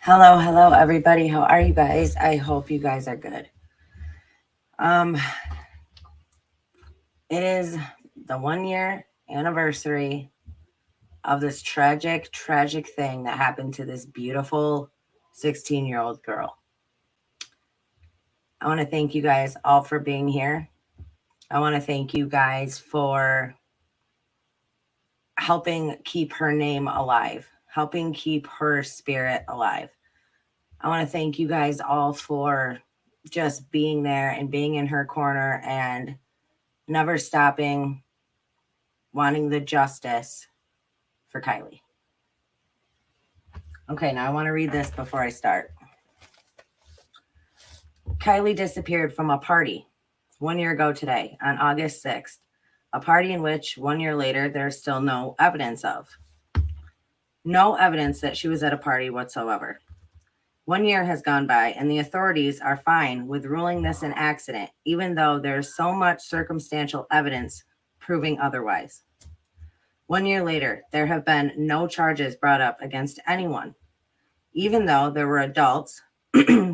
Hello, everybody. How are you guys? I hope you guys are good. Um, it is the 1 year anniversary of this tragic thing that happened to this beautiful 16-year-old girl. I want to thank you guys all for being here. I want to thank you guys for helping keep her name alive, helping keep her spirit alive. I want to thank you guys all for just being there and being in her corner and never stopping wanting the justice for Kylie. Okay, now I want to read this before I start. Kylie disappeared from a party 1 year ago today, on August 6th, a party in which 1 year later there's still no evidence of. No evidence that she was at a party whatsoever. 1 year has gone by, and the authorities are fine with ruling this an accident, even though there's so much circumstantial evidence proving otherwise. 1 year later, there have been no charges brought up against anyone, even though there were adults,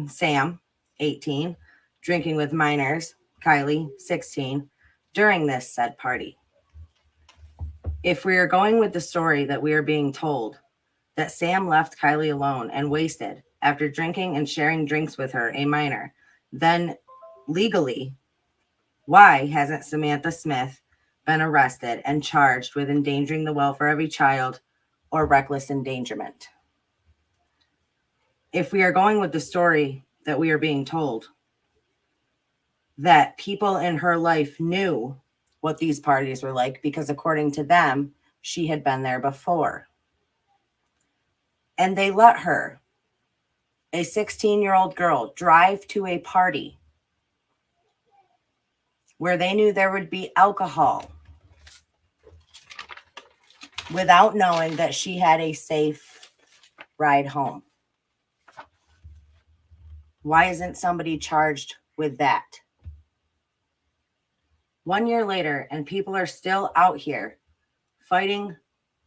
Sam, 18, drinking with minors, Kylie, 16, during this said party. If we are going with the story that we are being told, that Sam left Kylie alone and wasted after drinking and sharing drinks with her, a minor, then legally, why hasn't Samantha Smith been arrested and charged with endangering the welfare of a child or reckless endangerment? If we are going with the story that we are being told, that people in her life knew what these parties were like because according to them, she had been there before. And they let her, a 16-year-old girl, drive to a party where they knew there would be alcohol without knowing that she had a safe ride home. Why isn't somebody charged with that? 1 year later, and people are still out here fighting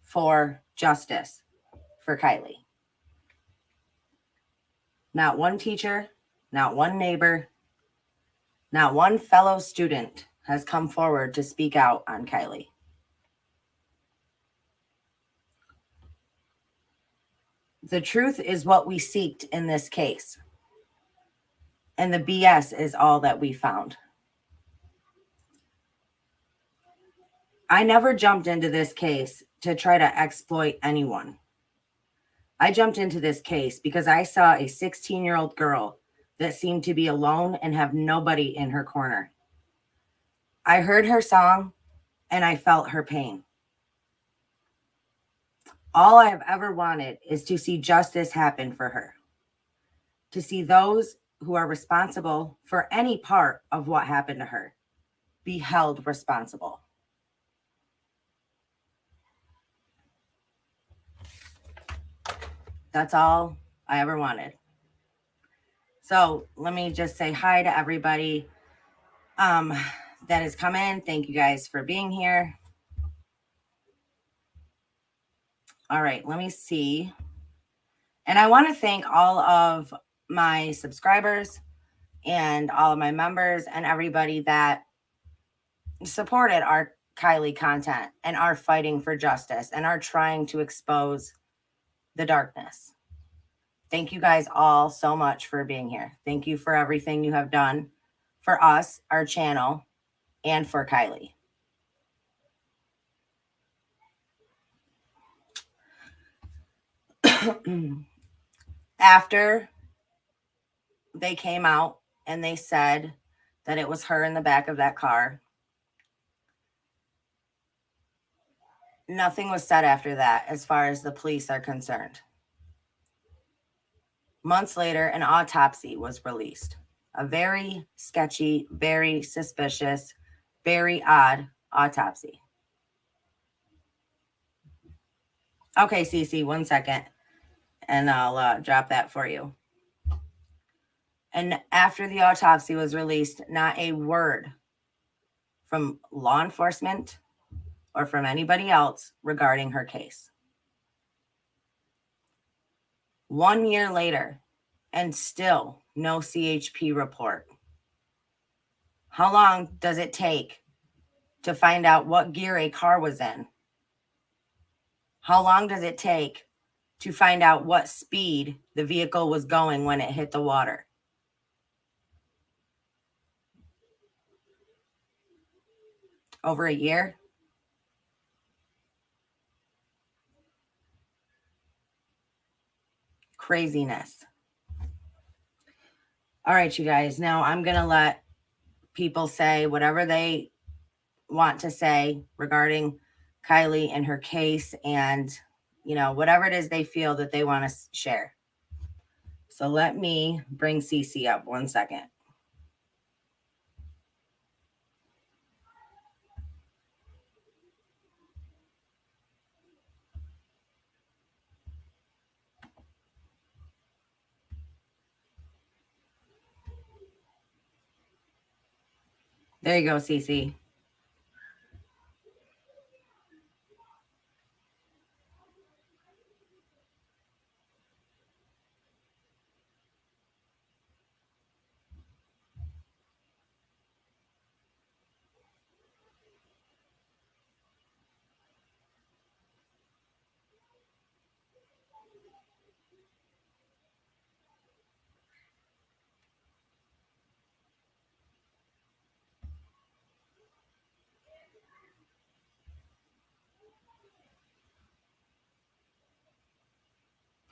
for justice for Kylie. Not one teacher, not one neighbor, not one fellow student has come forward to speak out on Kylie. The truth is what we seeked in this case, and the BS is all that we found. I never jumped into this case to try to exploit anyone. I jumped into this case because I saw a 16-year-old girl that seemed to be alone and have nobody in her corner. I heard her song and I felt her pain. All I have ever wanted is to see justice happen for her, to see those who are responsible for any part of what happened to her be held responsible. That's all I ever wanted. So let me just say hi to everybody that has come in. Thank you guys for being here. All right, let me see. And I want to thank all of my subscribers and all of my members and everybody that supported our Kylie content and are fighting for justice and are trying to expose the darkness. Thank you guys all so much for being here. Thank you for everything you have done for us, our channel, and for Kylie. After they came out and they said that it was her in the back of that car, nothing was said after that as far as the police are concerned. Months later, an autopsy was released. A very sketchy, very suspicious, very odd autopsy. Okay, Cece, 1 second, and I'll drop that for you. And after the autopsy was released, not a word from law enforcement or from anybody else regarding her case. 1 year later, and still no CHP report. How long does it take to find out what gear a car was in? How long does it take to find out what speed the vehicle was going when it hit the water? Over a year? Craziness. All right, you guys. Now I'm going to let people say whatever they want to say regarding Kylie and her case and, whatever it is they feel that they want to share. So let me bring Cece up 1 second. There you go, Cece.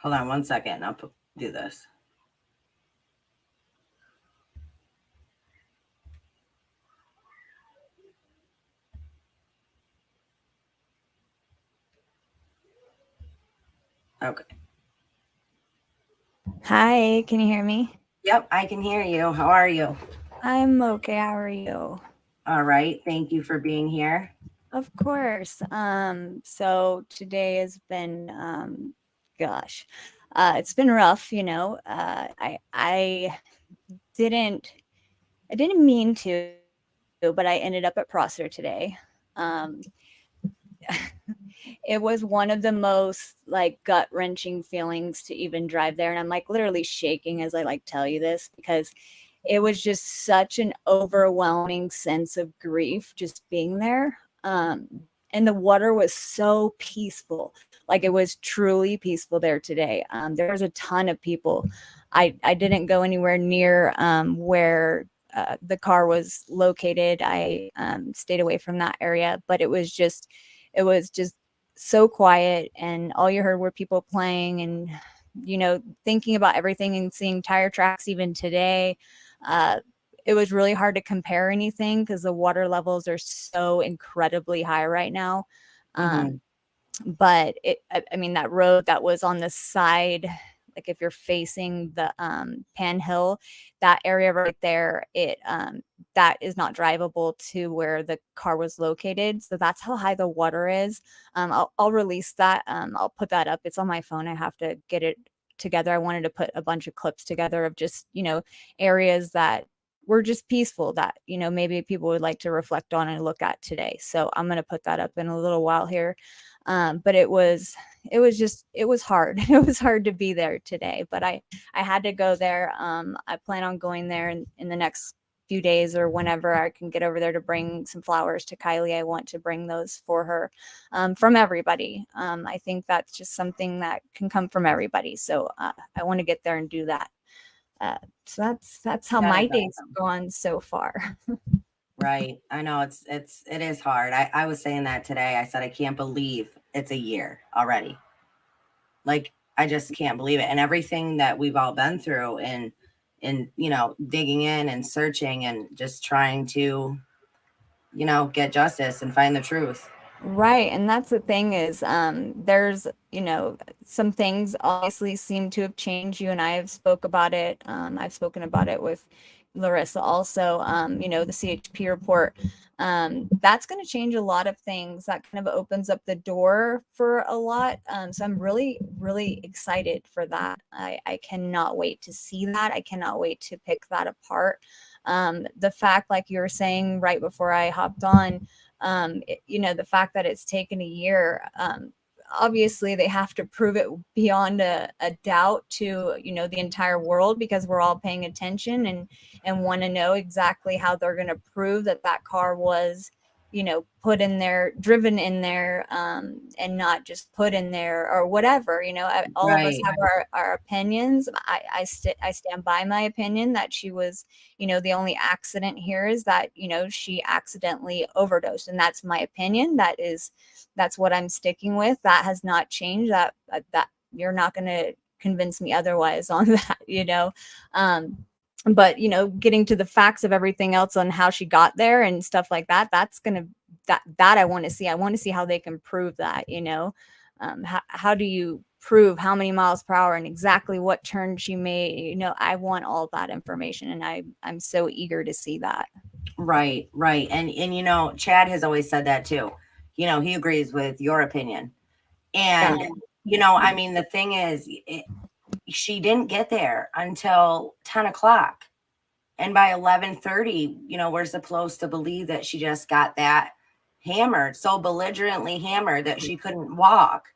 Hold on 1 second. I'll do this. Okay. Hi, can you hear me? Yep, I can hear you. How are you? I'm okay. How are you? All right. Thank you for being here. Of course. So today has been it's been rough, I didn't mean to, but I ended up at Prosser today. It was one of the most like gut-wrenching feelings to even drive there, and I'm like literally shaking as I like tell you this, because it was just such an overwhelming sense of grief just being there. And the water was so peaceful. Like it was truly peaceful there today. There was a ton of people. I didn't go anywhere near where the car was located. I stayed away from that area, but it was just so quiet, and all you heard were people playing and thinking about everything and seeing tire tracks even today. It was really hard to compare anything because the water levels are so incredibly high right now. But I mean, that road that was on the side, like if you're facing the Pan Hill, that area right there, that is not drivable to where the car was located. So that's how high the water is. I'll release that. I'll put that up. It's on my phone. I have to get it together. I wanted to put a bunch of clips together of just, areas that were just peaceful that, maybe people would like to reflect on and look at today. So I'm going to put that up in a little while here. But it was hard. It was hard to be there today, but I had to go there. I plan on going there in the next few days or whenever I can get over there to bring some flowers to Kylie. I want to bring those for her, from everybody. I think that's just something that can come from everybody. So I want to get there and do that. So that's how my day's gone so far. Right. I know it is hard. I was saying that today. I said, I can't believe it's a year already. Like, I just can't believe it. And everything that we've all been through and digging in and searching and just trying to, get justice and find the truth. Right. And that's the thing is, there's, some things obviously seem to have changed. You and I have spoke about it. I've spoken about it with Larissa also, the CHP report. That's going to change a lot of things. That kind of opens up the door for a lot. So I'm really, really excited for that. I cannot wait to see that. I cannot wait to pick that apart. The fact, like you were saying right before I hopped on, the fact that it's taken a year, obviously they have to prove it beyond a doubt to, you know, the entire world, because we're all paying attention and want to know exactly how they're going to prove that that car was, you know, put in there, driven in there, and not just put in there or whatever. You know, all of us Right. have our opinions. I stand by my opinion that she was, you know, the only accident here is that, you know, she accidentally overdosed, and that's my opinion. That's what I'm sticking with. That has not changed. That you're not going to convince me otherwise on that, you know. But, you know, getting to the facts of everything else on how she got there and stuff like that, that I want to see. I want to see how they can prove that, you know. How do you prove how many miles per hour and exactly what turn she made? You know, I want all that information, and I'm so eager to see that. Right, right. And you know, Chad has always said that too. You know, he agrees with your opinion. Yeah. And you know, I mean, the thing is, she didn't get there until 10 o'clock. And by 11:30, you know, we're supposed to believe that she just got that hammered, so belligerently hammered that she couldn't walk.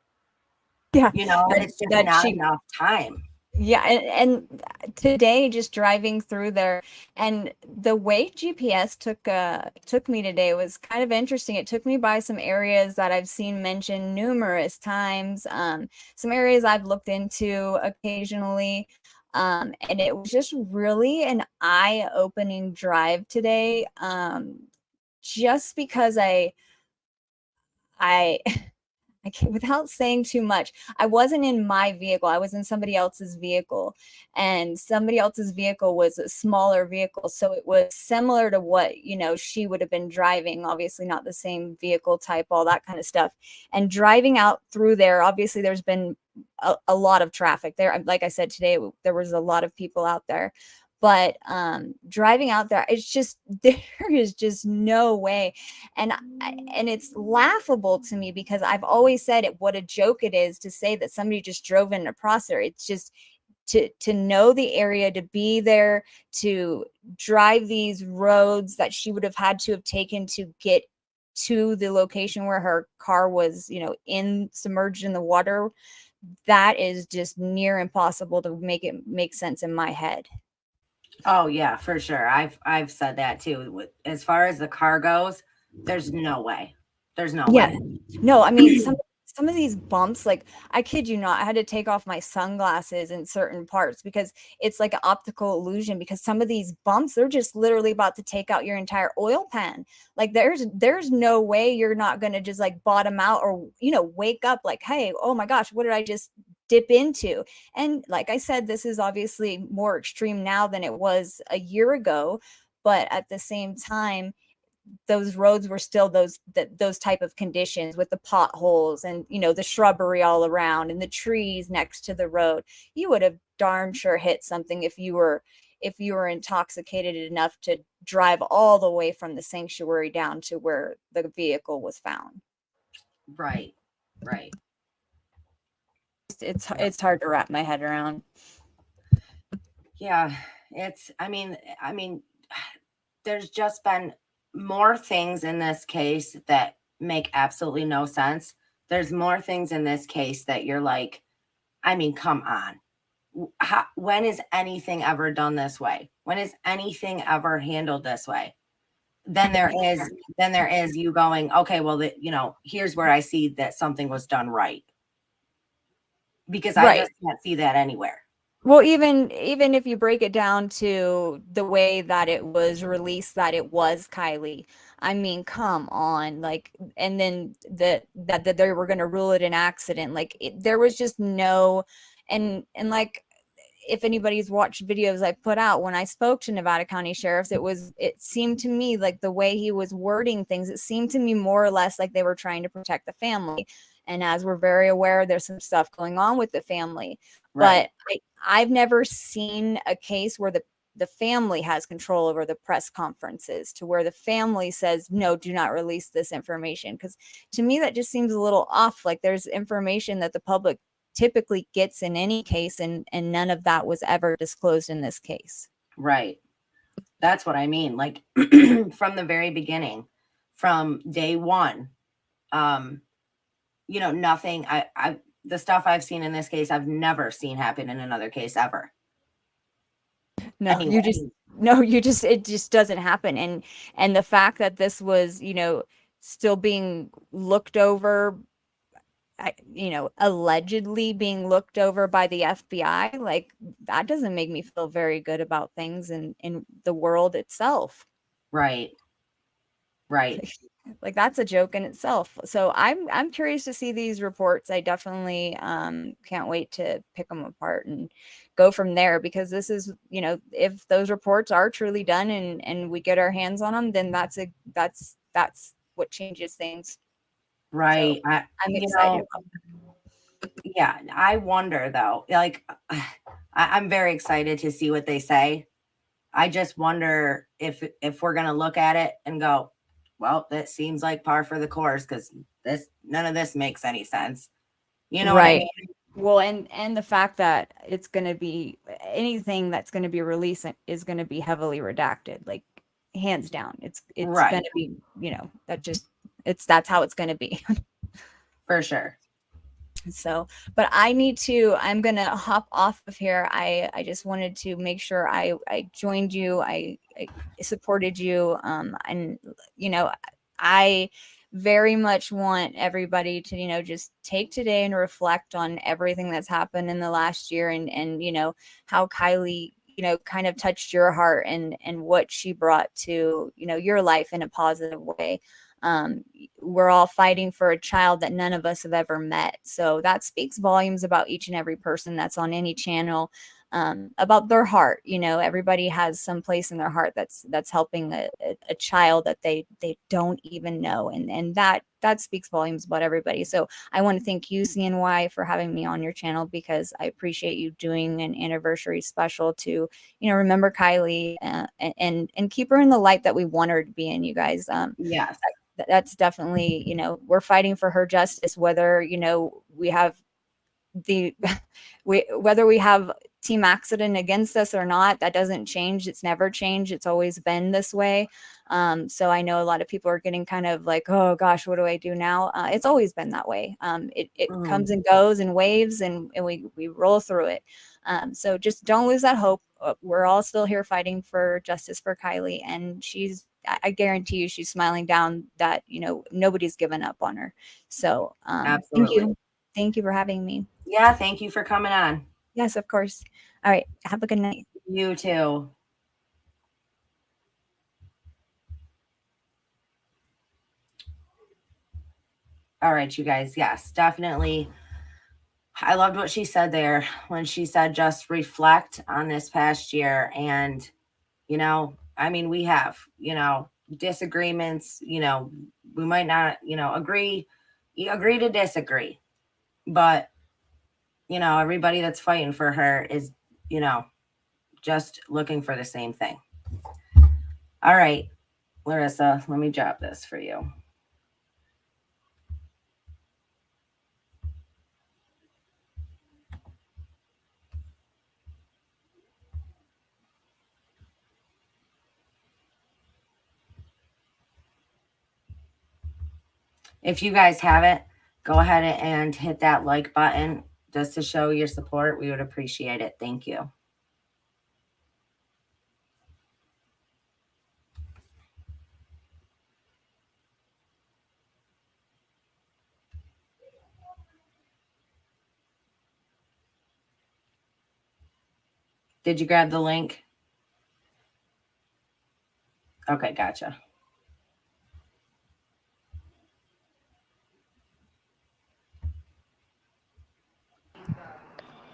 Yeah. You know, That, it's just that not she enough time. Yeah, and today just driving through there, and the way GPS took me today was kind of interesting. It took me by some areas that I've seen mentioned numerous times, some areas I've looked into occasionally, and it was just really an eye-opening drive today, just because I I can't, without saying too much, I wasn't in my vehicle. I was in somebody else's vehicle, and somebody else's vehicle was a smaller vehicle. So it was similar to what, you know, she would have been driving, obviously not the same vehicle type, all that kind of stuff. And driving out through there, obviously there's been a lot of traffic there. Like I said, today there was a lot of people out there. But driving out there, it's just, there is just no way. And it's laughable to me, because I've always said what a joke it is to say that somebody just drove in across there. It's just to know the area, to be there, to drive these roads that she would have had to have taken to get to the location where her car was, you know, submerged in the water. That is just near impossible to make it make sense in my head. Oh yeah, for sure. I've said that too. As far as the car goes, there's no way. There's no Yeah. way. No, I mean, some of these bumps, like, I kid you not, I had to take off my sunglasses in certain parts because it's like an optical illusion, because some of these bumps, they're just literally about to take out your entire oil pan. Like, there's no way you're not going to just like bottom out, or, you know, wake up like, hey, oh my gosh, what did I just dip into? And like I said, this is obviously more extreme now than it was a year ago, but at the same time, those roads were still those type of conditions, with the potholes and, you know, the shrubbery all around and the trees next to the road. You would have darn sure hit something if you were intoxicated enough to drive all the way from the sanctuary down to where the vehicle was found. Right. Right. It's hard to wrap my head around. Yeah, it's I mean there's just been more things in this case that make absolutely no sense. There's more things in this case that you're like, I mean, come on. When is anything ever done this way? When is anything ever handled this way? Then there is you going, okay, well, you know, here's where I see that something was done right, because I Right. just can't see that anywhere. Well, even if you break it down to the way that it was released, that it was Kylie. I mean, come on, like, and then that they were going to rule it an accident. Like, there was just no, and like, if anybody's watched videos I put out when I spoke to Nevada County sheriffs, it seemed to me like the way he was wording things, it seemed to me more or less like they were trying to protect the family. And as we're very aware, there's some stuff going on with the family. Right. But I've never seen a case where the family has control over the press conferences, to where the family says, no, do not release this information. Because to me, that just seems a little off. Like, there's information that the public typically gets in any case, and none of that was ever disclosed in this case. Right. That's what I mean. Like from the very beginning, from day one, um, you know, nothing. The stuff I've seen in this case, I've never seen happen in another case ever. No, Anyway. it just doesn't happen. And the fact that this was, you know, still being looked over, you know, allegedly being looked over by the FBI, like that doesn't make me feel very good about things in the world itself. Right. Right. Like that's a joke in itself. So I'm curious to see these reports. I definitely can't wait to pick them apart and go from there, because this is, you know, if those reports are truly done and we get our hands on them, then that's what changes things. So Right. I'm You excited know, about yeah, I wonder though, like, I'm very excited to see what they say. I just wonder if we're gonna look at it and go, well, that seems like par for the course, because none of this makes any sense. You know what I right. mean? Well, and the fact that it's going to be anything that's going to be released is going to be heavily redacted, like hands down. It's going Right. to be, you know, that's how it's going to be. For sure. So, but I'm going to hop off of here. I just wanted to make sure I joined you. I supported you. And, you know, I very much want everybody to, you know, just take today and reflect on everything that's happened in the last year, and, you know, how Kylie, you know, kind of touched your heart and what she brought to, you know, your life in a positive way. We're all fighting for a child that none of us have ever met. So that speaks volumes about each and every person that's on any channel, about their heart. You know, everybody has some place in their heart that's helping a child that they don't even know. And that speaks volumes about everybody. So I want to thank you, CNY, for having me on your channel, because I appreciate you doing an anniversary special to, you know, remember Kylie, and keep her in the light that we want her to be in, you guys. Yes. That's definitely, you know, we're fighting for her justice, whether, you know, we have the whether we have team accident against us or not. That doesn't change. It's never changed. It's always been this way. So I know a lot of people are getting kind of like, oh gosh, what do I do now? It's always been that way. It comes and goes in waves, and we roll through it. So just don't lose that hope. We're all still here fighting for justice for Kylie, and I guarantee you she's smiling down that, you know, nobody's given up on her. So thank Absolutely. you. Thank you for having me. Yeah. Thank you for coming on. Yes, of course. All right. Have a good night. You too. All right, you guys. Yes, definitely. I loved what she said there when she said just reflect on this past year. And, you know, I mean, we have, you know, disagreements, you know, we might not, you know, agree to disagree. But, you know, everybody that's fighting for her is, you know, just looking for the same thing. All right, Larissa, let me drop this for you. If you guys haven't, go ahead and hit that like button just to show your support. We would appreciate it. Thank you. Did you grab the link? Okay, gotcha.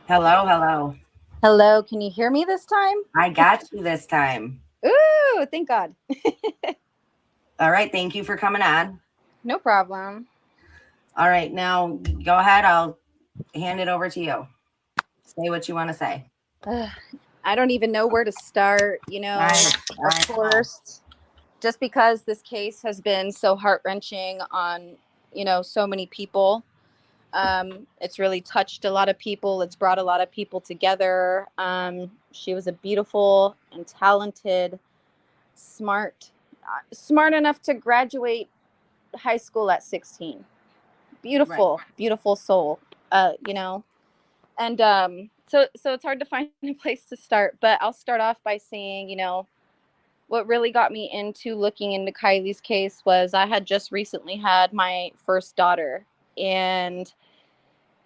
Hello, hello. Hello, can you hear me this time? I got you this time. Ooh, thank God. All right, thank you for coming on. No problem. All right, now go ahead. I'll hand it over to you. Say what you want to say. I don't even know where to start. You know, of course, just because this case has been so heart-wrenching on, you know, so many people. It's really touched a lot of people. It's brought a lot of people together. She was a beautiful and talented, smart enough to graduate high school at 16. Beautiful, beautiful soul. You know, and so it's hard to find a place to start, but I'll start off by saying, you know, what really got me into looking into Kylie's case was I had just recently had my first daughter, and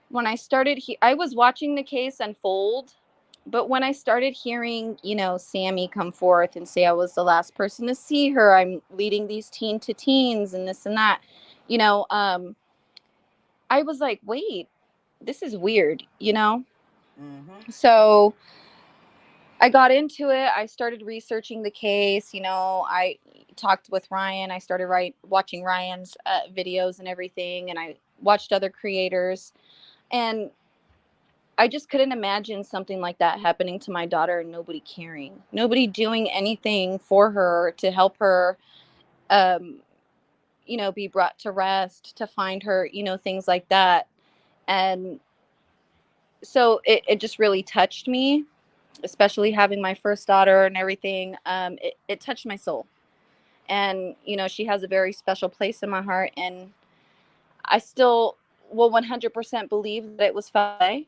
when I started, I was watching the case unfold, but when I started hearing, you know, Sammy come forth and say I was the last person to see her, I'm leading these teen to teens and this and that, you know, I was like, wait, this is weird, you know? Mm-hmm. So I got into it. I started researching the case. You know, I talked with Ryan. I started watching Ryan's videos and everything, and I watched other creators. And I just couldn't imagine something like that happening to my daughter and nobody caring, nobody doing anything for her to help her, um, you know, be brought to rest, to find her, you know, things like that. And so it just really touched me, especially having my first daughter and everything. It touched my soul. And, you know, she has a very special place in my heart. And I still will 100% believe that it was foul play.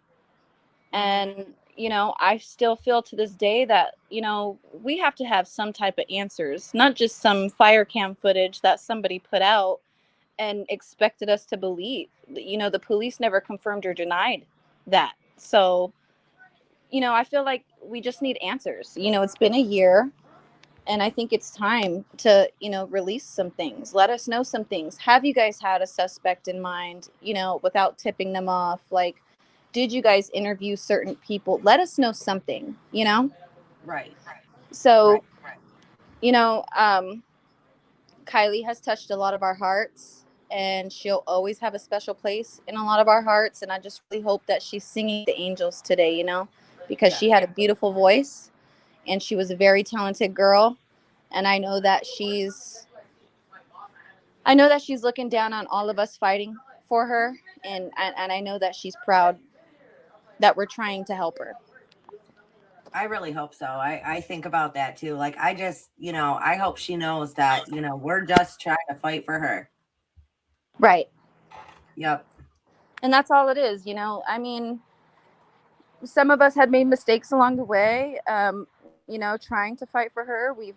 And, you know, I still feel to this day that, you know, we have to have some type of answers, not just some fire cam footage that somebody put out and expected us to believe. You know, the police never confirmed or denied that. So, you know, I feel like we just need answers. You know, it's been a year, and I think it's time to, you know, release some things. Let us know some things. Have you guys had a suspect in mind, you know, without tipping them off? Like, did you guys interview certain people? Let us know something, you know? Right. So, you know, Kylie has touched a lot of our hearts, and she'll always have a special place in a lot of our hearts. And I just really hope that she's singing the angels today, you know, because she had a beautiful voice and she was a very talented girl. And I know that she's looking down on all of us fighting for her. And I know that she's proud that we're trying to help her. I really hope so. I think about that too. Like, I just, you know, I hope she knows that, you know, we're just trying to fight for her. Right. Yep. And that's all it is, you know. I mean, some of us had made mistakes along the way, you know, trying to fight for her. We've,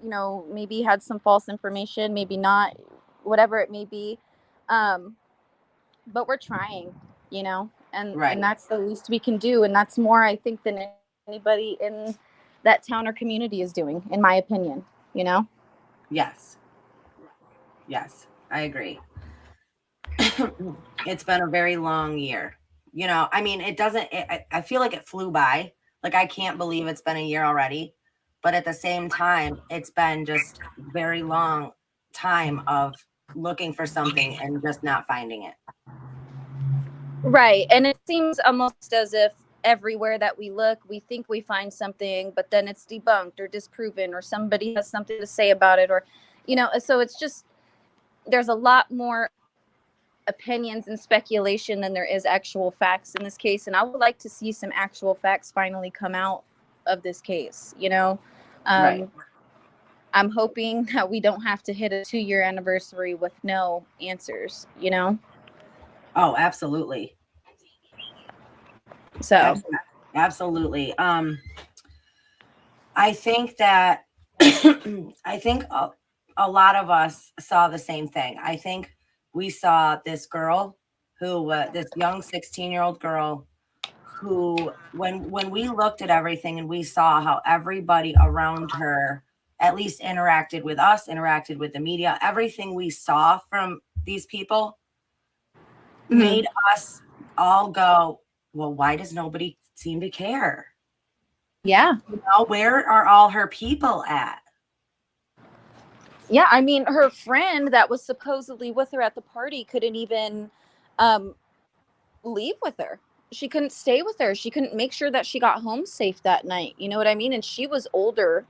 you know, maybe had some false information, maybe not, whatever it may be. But we're trying, you know, and that's the least we can do. And that's more, I think, than anybody in that town or community is doing, in my opinion, you know? Yes. Yes, I agree. It's been a very long year. You know, I mean, I feel like it flew by. Like, I can't believe it's been a year already. But at the same time, it's been just very long time of looking for something and just not finding it. Right. And it seems almost as if everywhere that we look, we think we find something, but then it's debunked or disproven, or somebody has something to say about it, or, you know, so it's just, there's a lot more opinions and speculation than there is actual facts in this case. And I would like to see some actual facts finally come out of this case, you know? Right. I'm hoping that we don't have to hit a 2-year anniversary with no answers, you know? Oh, absolutely. So Absolutely. I think that I think a lot of us saw the same thing. I think we saw this girl who, this young 16-year-old girl who, when we looked at everything and we saw how everybody around her at least interacted with us, interacted with the media, everything we saw from these people made us all go, well, why does nobody seem to care? yeah. You know, where are all her people at? Yeah, I mean, her friend that was supposedly with her at the party couldn't even um, leave with her. She couldn't stay with her. She couldn't make sure that she got home safe that night. You know what I mean? And she was older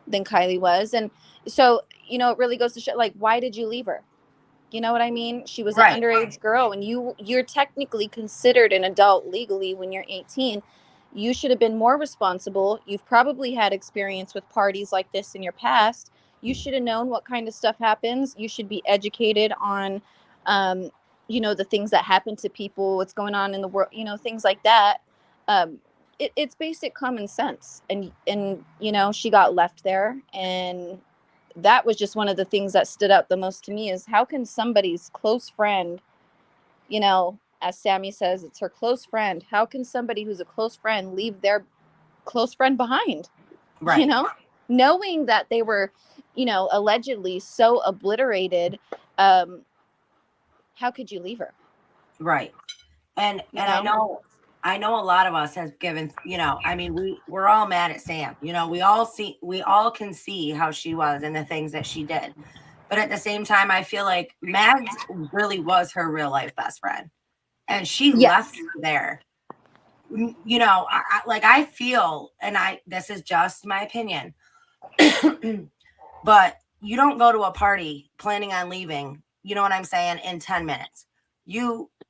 than Kylie was. And so, you know, it really goes to show, like, why did you leave her? You know what I mean? She was an underage girl, and you're technically considered an adult legally when you're 18. You should have been more responsible. You've probably had experience with parties like this in your past. You should have known what kind of stuff happens. You should be educated on, you know, the things that happen to people, what's going on in the world, you know, things like that. It's basic common sense. And, you know, she got left there. And that was just one of the things that stood out the most to me is how can somebody's close friend, you know, as Sammy says, it's her close friend. How can somebody who's a close friend leave their close friend behind? Right. You know, knowing that they were, you know, allegedly so obliterated. How could you leave her? Right. And You I know a lot of us has given, you know, I mean, we're all mad at Sam. You know, we all can see how she was and the things that she did. But at the same time, I feel like Mags really was her real life best friend. And she left her there. You know, I feel, and this is just my opinion, but you don't go to a party planning on leaving, you know what I'm saying, in 10 minutes.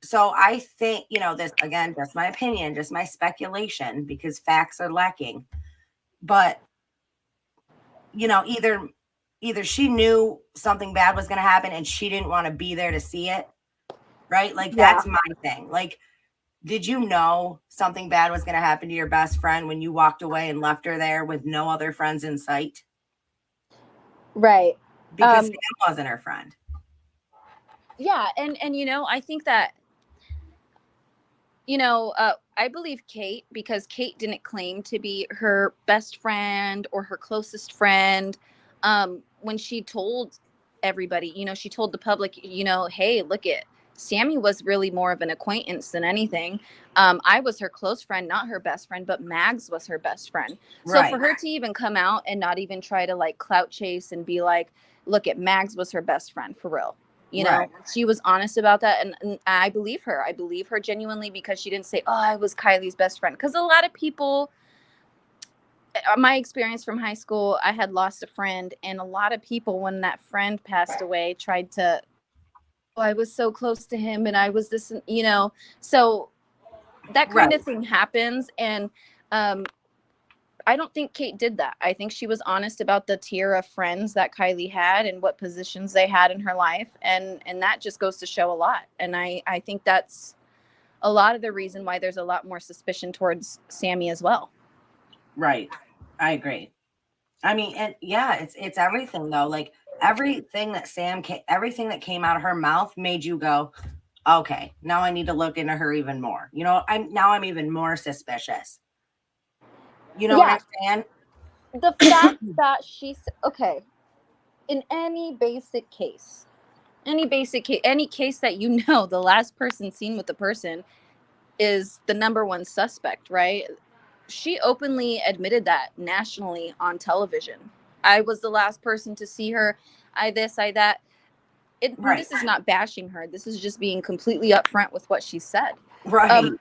So I think, you know, this again, just my opinion, just my speculation, because facts are lacking. But, you know, either she knew something bad was going to happen and she didn't want to be there to see it. Right? Like, that's my thing. Like, did you know something bad was going to happen to your best friend when you walked away and left her there with no other friends in sight? Right. Because Sam wasn't her friend. Yeah. And, you know, I think that, you know, I believe Kate, because Kate didn't claim to be her best friend or her closest friend. When she told everybody, you know, she told the public, you know, hey, look at Sammy was really more of an acquaintance than anything. I was her close friend, not her best friend, but Mags was her best friend. So for her to even come out and not even try to like clout chase and be like, look at Mags was her best friend for real. You know, she was honest about that. And I believe her. I believe her genuinely because she didn't say, oh, I was Kylie's best friend. Because a lot of people, my experience from high school, I had lost a friend. And a lot of people, when that friend passed away, tried to, oh, I was so close to him. And I was this, you know, so that kind of thing happens. And I don't think Kate did that. I think she was honest about the tier of friends that Kylie had and what positions they had in her life. And that just goes to show a lot. And I think that's a lot of the reason why there's a lot more suspicion towards Sammy as well. Right. I agree. I mean, and yeah, it's everything though. Like everything that came out of her mouth made you go, okay, now I need to look into her even more. You know, I'm even more suspicious. You know what I'm saying? The fact that okay, in any case that you know the last person seen with the person is the number one suspect, right? She openly admitted that nationally on television. I was the last person to see her. I this, I that. This is not bashing her. This is just being completely upfront with what she said. Right.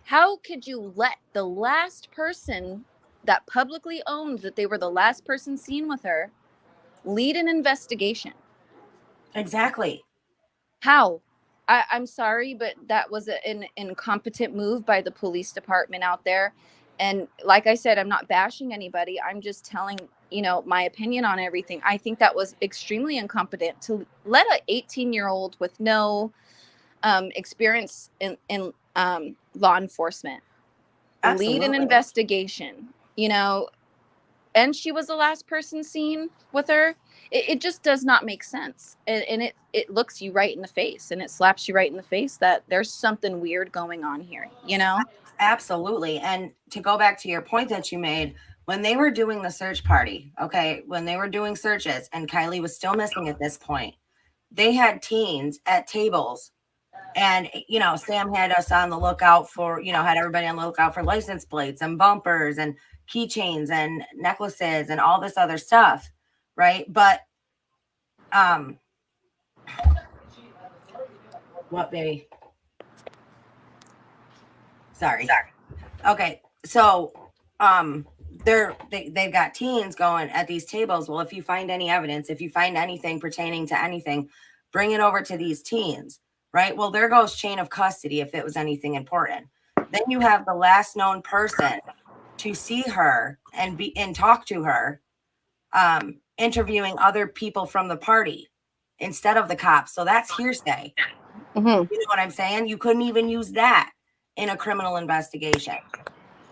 How could you let the last person that publicly owned that they were the last person seen with her lead an investigation? Exactly. How? I'm sorry, but that was an incompetent move by the police department out there. And like I said, I'm not bashing anybody. I'm just telling, you know, my opinion on everything. I think that was extremely incompetent to let an 18-year-old with no experience in law enforcement lead an investigation, you know, and she was the last person seen with her. It just does not make sense. And it looks you right in the face and it slaps you right in the face that there's something weird going on here, you know? Absolutely. And to go back to your point that you made, when they were doing the search party, okay, when they were doing searches and Kylie was still missing at this point, they had teens at tables. And, you know, Sam had us on the lookout for, you know, had everybody on the lookout for license plates and bumpers and keychains and necklaces and all this other stuff. Right. But, what, baby? Sorry. Okay. So, they've got teens going at these tables. Well, if you find any evidence, if you find anything pertaining to anything, bring it over to these teens. Right. Well, there goes chain of custody if it was anything important. Then you have the last known person to see her and talk to her, interviewing other people from the party instead of the cops. So that's hearsay. Mm-hmm. You know what I'm saying? You couldn't even use that in a criminal investigation.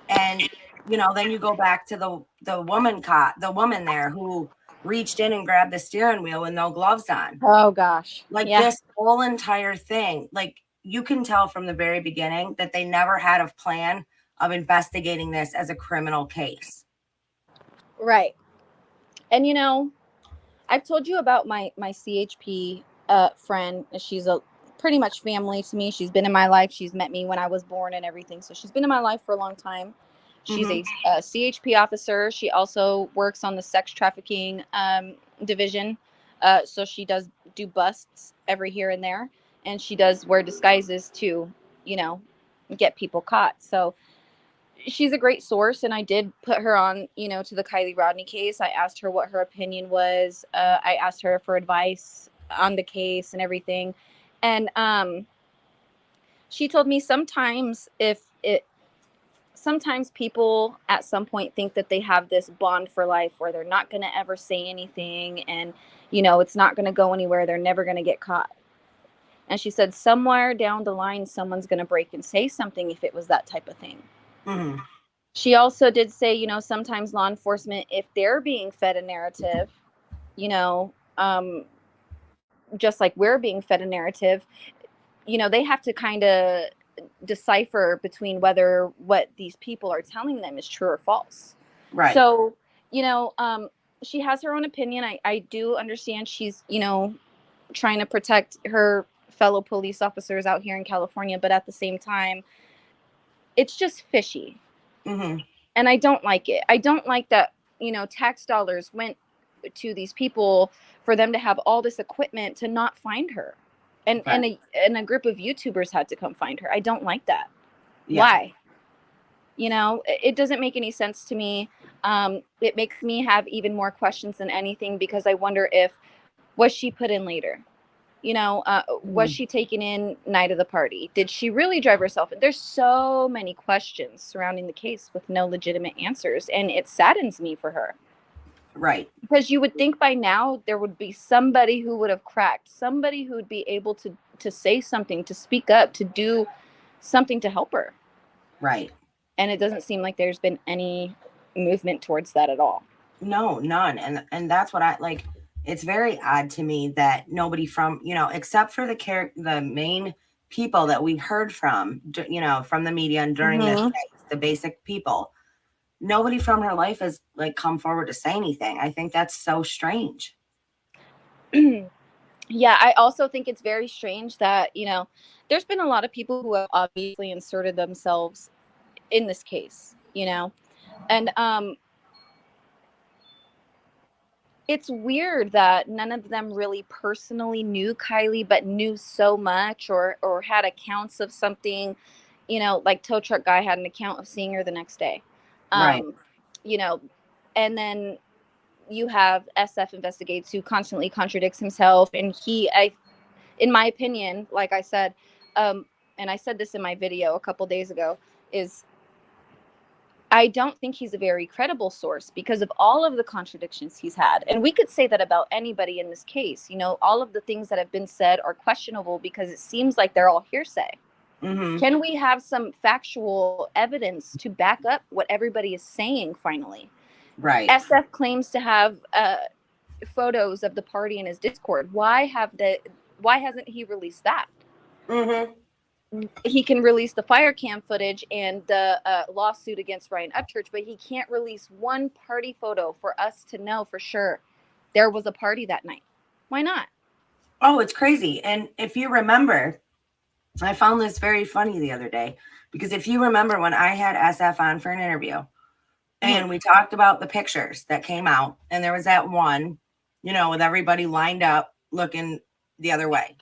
And, you know, then you go back to the woman there who reached in and grabbed the steering wheel with no gloves on. Oh gosh. Like Yeah. this whole entire thing, like you can tell from the very beginning that they never had a plan of investigating this as a criminal case. Right. And you know, I've told you about my CHP friend. She's a pretty much family to me. She's been in my life. She's met me when I was born and everything. So she's been in my life for a long time. She's a CHP officer. She also works on the sex trafficking division. So she does do busts every here and there, and she does wear disguises to, you know, get people caught. So she's a great source, and I did put her on, you know, to the Kiely Rodni case. I asked her what her opinion was. I asked her for advice on the case and everything, and she told me sometimes sometimes people at some point think that they have this bond for life where they're not going to ever say anything, and you know, it's not going to go anywhere. They're never going to get caught. And she said somewhere down the line someone's going to break and say something if it was that type of thing. Mm-hmm. She also did say, you know, sometimes law enforcement, if they're being fed a narrative, you know, just like we're being fed a narrative, you know, they have to kind of decipher between whether what these people are telling them is true or false. Right. So, you know, she has her own opinion. I do understand she's, you know, trying to protect her fellow police officers out here in California, but at the same time, it's just fishy. Mm-hmm. And I don't like it. I don't like that, you know, tax dollars went to these people for them to have all this equipment to not find her. And Right. and a group of YouTubers had to come find her. I don't like that. Yeah. Why? You know, it doesn't make any sense to me. It makes me have even more questions than anything, because I wonder if, was she put in later? You know, was she taken in night of the party? Did she really drive herself? There's so many questions surrounding the case with no legitimate answers, and it saddens me for her. Right. Because you would think by now there would be somebody who would have cracked, somebody who would be able to say something, to speak up, to do something to help her. Right. And it doesn't seem like there's been any movement towards that at all. No, none. And that's what I like. It's very odd to me that nobody from, you know, except for the main people that we heard from, you know, from the media and during this case, the basic people, nobody from her life has like come forward to say anything. I think that's so strange. Yeah, I also think it's very strange that, you know, there's been a lot of people who have obviously inserted themselves in this case, you know, and it's weird that none of them really personally knew Kylie, but knew so much, or had accounts of something, you know, like tow truck guy had an account of seeing her the next day. Right. You know, and then you have SF Investigates, who constantly contradicts himself. And in my opinion, like I said, and I said this in my video a couple days ago, is I don't think he's a very credible source because of all of the contradictions he's had. And we could say that about anybody in this case. You know, all of the things that have been said are questionable because it seems like they're all hearsay. Mm-hmm. Can we have some factual evidence to back up what everybody is saying finally? Right. SF claims to have photos of the party in his Discord. Why hasn't he released that? Mm-hmm. He can release the fire cam footage and the lawsuit against Ryan Upchurch, but he can't release one party photo for us to know for sure there was a party that night. Why not? Oh, it's crazy. And if you remember, I found this very funny the other day, because if you remember when I had SF on for an interview and we talked about the pictures that came out, and there was that one, you know, with everybody lined up looking the other way.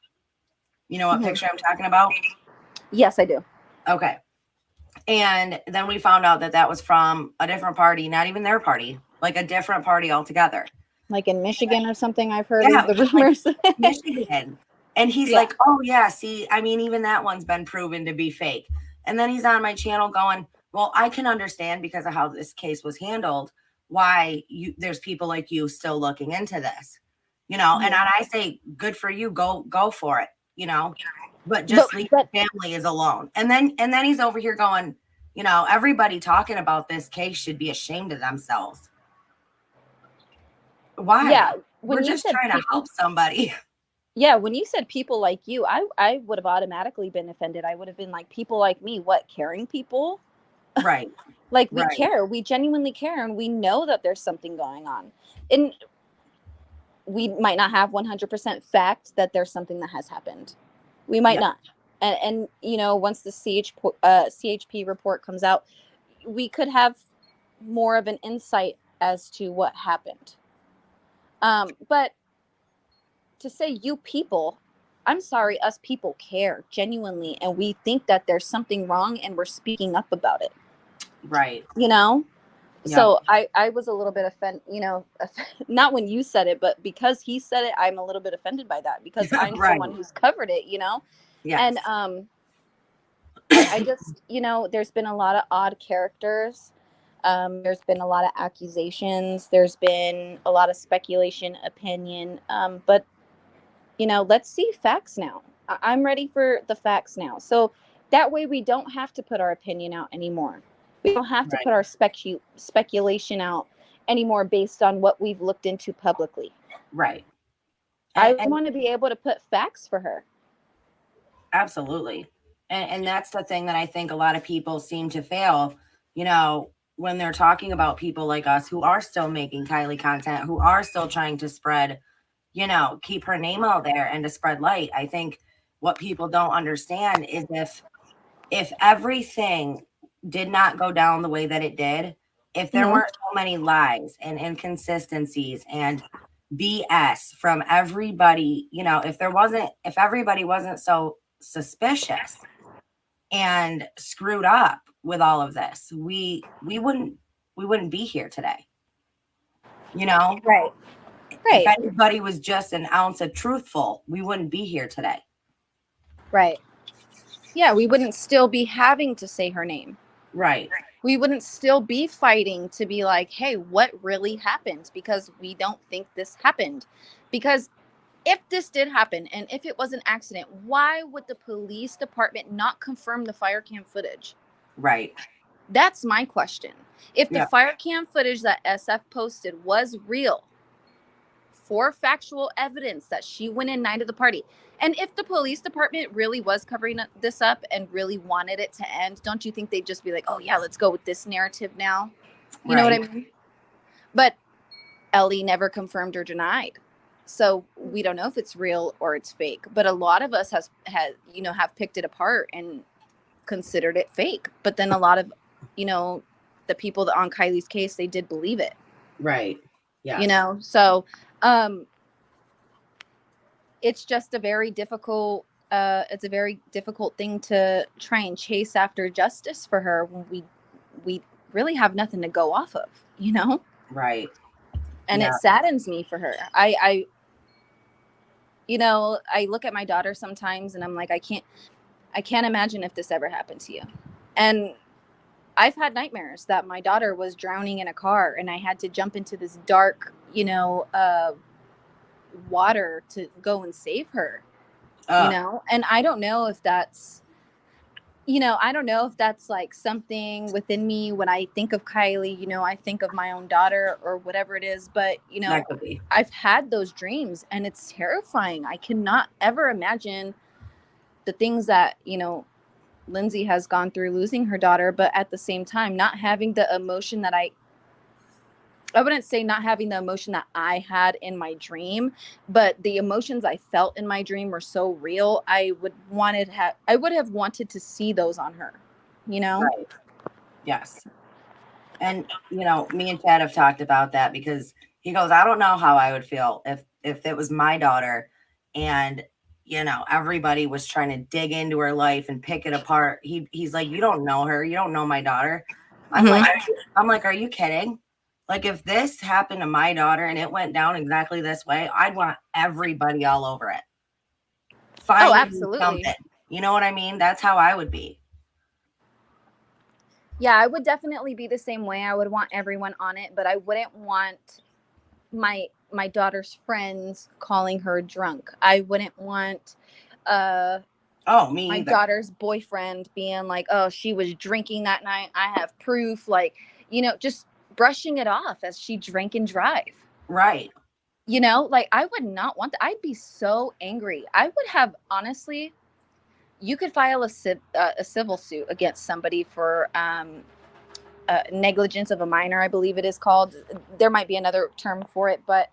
You know what picture I'm talking about? Yes, I do. Okay. And then we found out that that was from a different party, not even their party, like a different party altogether. Like in Michigan or something, I've heard Yeah, of the rumors. like Michigan. And he's like, oh, yeah, see, I mean, even that one's been proven to be fake. And then he's on my channel going, well, I can understand because of how this case was handled, why there's people like you still looking into this, you know. And I say, good for you, go for it, you know. but just leave the family is alone. And then he's over here going, you know, everybody talking about this case should be ashamed of themselves. Why? Yeah, we're just trying to help somebody. Yeah, when you said people like you, I would have automatically been offended. I would have been like, people like me, what, caring people? Right. Like, we care. We genuinely care, and we know that there's something going on. And we might not have 100% fact that there's something that has happened. We might not. And you know, once the CHP report comes out, we could have more of an insight as to what happened. But to say you people, I'm sorry, us people care genuinely, and we think that there's something wrong, and we're speaking up about it. Right. You know? Yep. So I was a little bit offended, you know, not when you said it, but because he said it, I'm a little bit offended by that, because I'm someone who's covered it, you know? Yes. And I just, you know, there's been a lot of odd characters. There's been a lot of accusations. There's been a lot of speculation, opinion. But, you know, let's see facts now. I'm ready for the facts now. So that way we don't have to put our opinion out anymore. We don't have to put our speculation out anymore based on what we've looked into publicly. Right. I want to be able to put facts for her. Absolutely. And that's the thing that I think a lot of people seem to fail, you know, when they're talking about people like us who are still making Kylie content, who are still trying to spread, you know, keep her name out there and to spread light. I think what people don't understand is if everything did not go down the way that it did, if there weren't so many lies and inconsistencies and BS from everybody, you know, if everybody wasn't so suspicious and screwed up with all of this, we wouldn't be here today. You know? Right. If everybody was just an ounce of truthful, we wouldn't be here today. Right. Yeah, we wouldn't still be having to say her name. Right. We wouldn't still be fighting to be like, hey, what really happened? Because we don't think this happened. Because if this did happen, and if it was an accident, why would the police department not confirm the fire cam footage? Right. That's my question. If the fire cam footage that SF posted was real, for factual evidence that she went in night of the party, and if the police department really was covering this up and really wanted it to end, don't you think they'd just be like, oh yeah, let's go with this narrative now? You know what I mean? But Ellie never confirmed or denied. So we don't know if it's real or it's fake. But a lot of us have picked it apart and considered it fake. But then a lot of, you know, the people that on Kylie's case, they did believe it. Right. Yeah. You know, so it's just a very difficult thing to try and chase after justice for her when we really have nothing to go off of, you know? Right. And it saddens me for her. I you know, I look at my daughter sometimes and I'm like, I can't imagine if this ever happened to you. And I've had nightmares that my daughter was drowning in a car and I had to jump into this dark, you know, water to go and save her, you know? And I don't know if that's, you know, I don't know if that's like something within me. When I think of Kylie, you know, I think of my own daughter or whatever it is, but you know, I've had those dreams and it's terrifying. I cannot ever imagine the things that, you know, Lindsay has gone through losing her daughter, but at the same time, not having the emotion that I wouldn't say not having the emotion that I had in my dream, but the emotions I felt in my dream were so real. I would have wanted to see those on her, you know? Right. Yes. And, you know, me and Chad have talked about that because he goes, I don't know how I would feel if it was my daughter and, you know, everybody was trying to dig into her life and pick it apart. He's like, you don't know her. You don't know my daughter. I'm like, are you kidding? Like, if this happened to my daughter and it went down exactly this way, I'd want everybody all over it. Absolutely. Something. You know what I mean? That's how I would be. Yeah, I would definitely be the same way. I would want everyone on it, but I wouldn't want my daughter's friends calling her drunk. I wouldn't want Oh, me My either. daughter's boyfriend being like, oh, she was drinking that night. I have proof. Like, just brushing it off as she drank and drive. Right. Like I would not want that. I'd be so angry. I would have, honestly, you could file a civil suit against somebody for negligence of a minor, I believe it is called. There might be another term for it, but